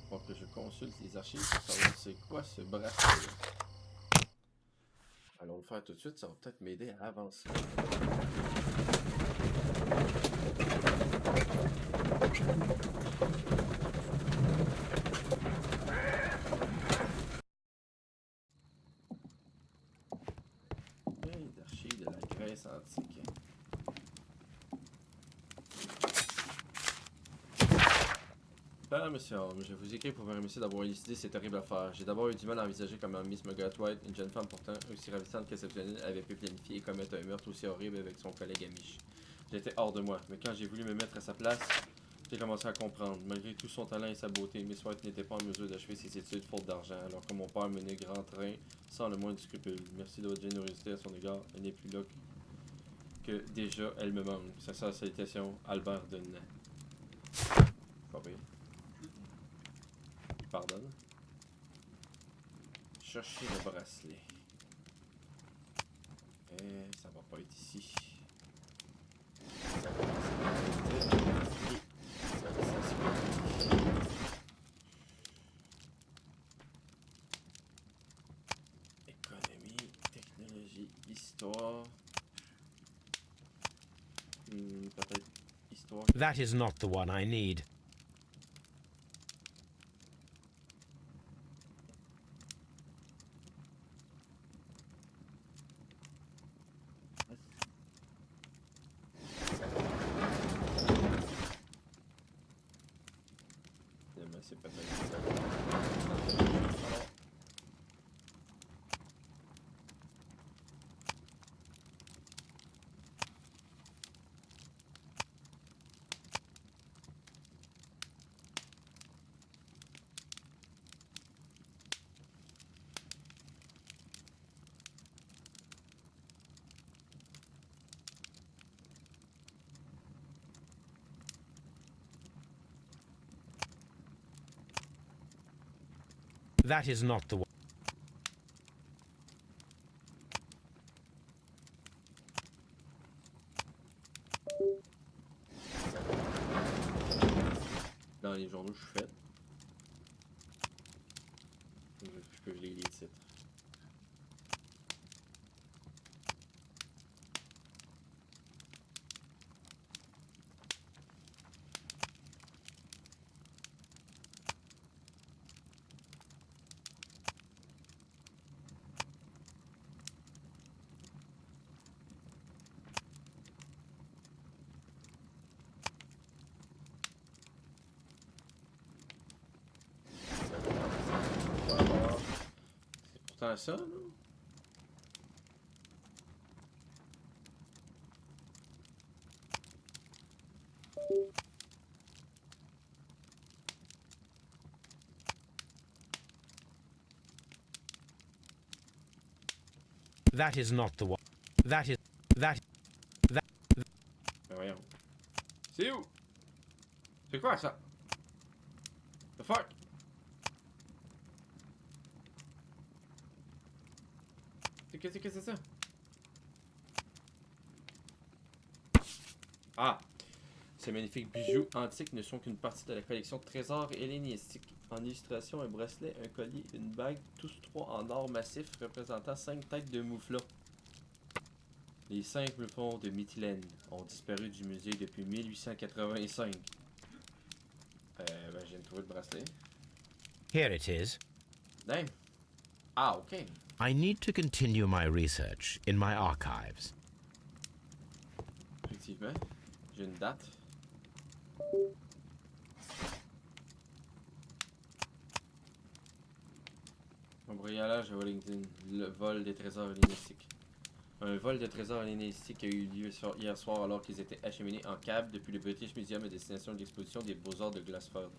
Faut que je consulte les archives pour savoir c'est quoi ce bracelet-là. Allons le faire tout de suite, ça va peut-être m'aider à avancer. Les archives de la Grèce antique. Ah, monsieur Holmes, je vous écris pour vous remercier d'avoir élucidé cette horrible affaire. J'ai d'abord eu du mal à envisager comment Miss Margaret White, une jeune femme pourtant aussi ravissante qu'exceptionnelle, avait pu planifier et commettre un meurtre aussi horrible avec son collègue Amish. J'étais hors de moi, mais quand j'ai voulu me mettre à sa place, j'ai commencé à comprendre. Malgré tout son talent et sa beauté, Miss White n'était pas en mesure d'achever ses études faute d'argent, alors que mon père menait grand train sans le moindre scrupule. Merci de votre générosité à son égard, elle n'est plus là que déjà elle me manque. Sa sœur salutation, Albert Denet. Pas pire. Pardonne. Chercher le bracelet. Et ça va pas être ici. Ça économie, technologie, histoire. Peut-être histoire. That is not the one I need. C'est peut-être ça. That is not the one. Dans les journaux, je suis fait. Je peux lire les titres. C'est pourtant ça, là. That is not the one. That. Ben voyons. C'est où? C'est quoi ça? fuck? Qu'est-ce que c'est ça? Ah! Ces magnifiques bijoux antiques ne sont qu'une partie de la collection de trésors hellénistiques. En illustration, un bracelet, un collier, une bague, tous trois en or massif représentant 5 têtes de mouflons. Les 5 mouflons de Mytilène ont disparu du musée depuis 1885. Ben, je viens de trouver le bracelet. Here it is. Damn. Ah, ok. I need to continue my research in my archives. Effectivement. J'ai une date. Cambriolage à Wellington. Le vol des trésors hellénistiques. Un vol de trésors hellénistiques a eu lieu hier soir alors qu'ils étaient acheminés en cab depuis le British Museum à destination de l'exposition des Beaux-Arts de Glasford.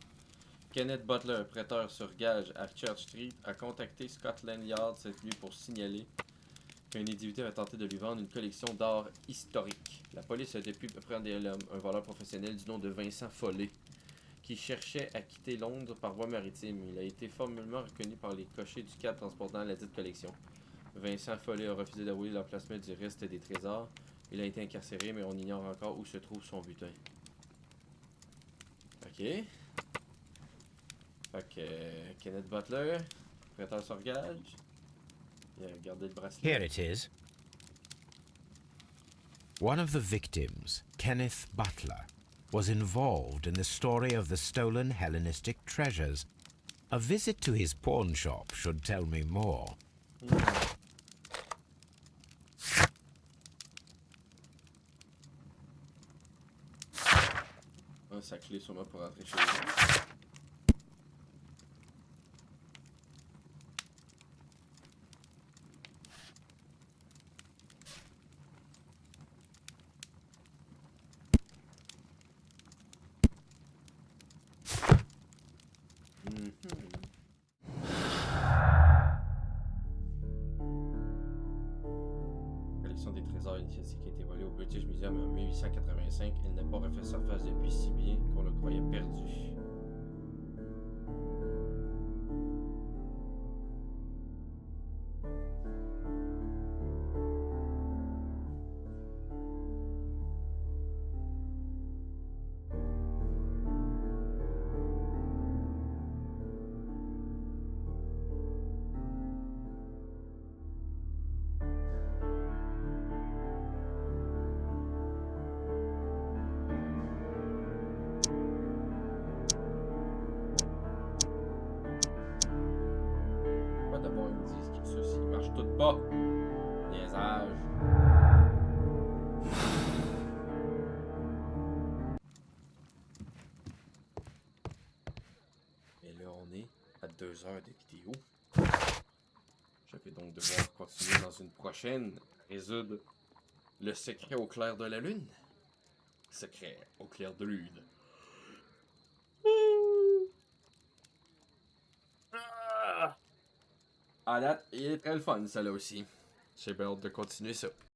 Kenneth Butler, prêteur sur gage à Church Street, a contacté Scotland Yard cette nuit pour signaler qu'un individu avait tenté de lui vendre une collection d'art historique. La police a depuis appréhendé un voleur professionnel du nom de Vincent Follet, qui cherchait à quitter Londres par voie maritime. Il a été formellement reconnu par les cochers du cab transportant la dite collection. Vincent Follet a refusé d'avouer l'emplacement du reste des trésors. Il a été incarcéré, mais on ignore encore où se trouve son butin. Ok. Fait que Kenneth Butler, prêteur sur gage. Il a gardé le bracelet. Here it is. One of the victims, Kenneth Butler, was involved in the story of the stolen Hellenistic treasures. A visit to his pawn shop should tell me more. Sa clé sûrement pour rentrer chez lui. Collection des trésors initiatiques a été volée au British Museum en 1885. Elle n'a pas refait surface depuis, si bien qu'on le croyait perdu. D'abord, ils me disent que ceci marche tout pas. Niaisage. Et là, on est à 2 heures de vidéo. Je vais donc devoir continuer dans une prochaine à résoudre le secret au clair de la lune. Secret au clair de lune. À date, il est très le fun, ça là aussi. J'ai bien hâte de continuer ça.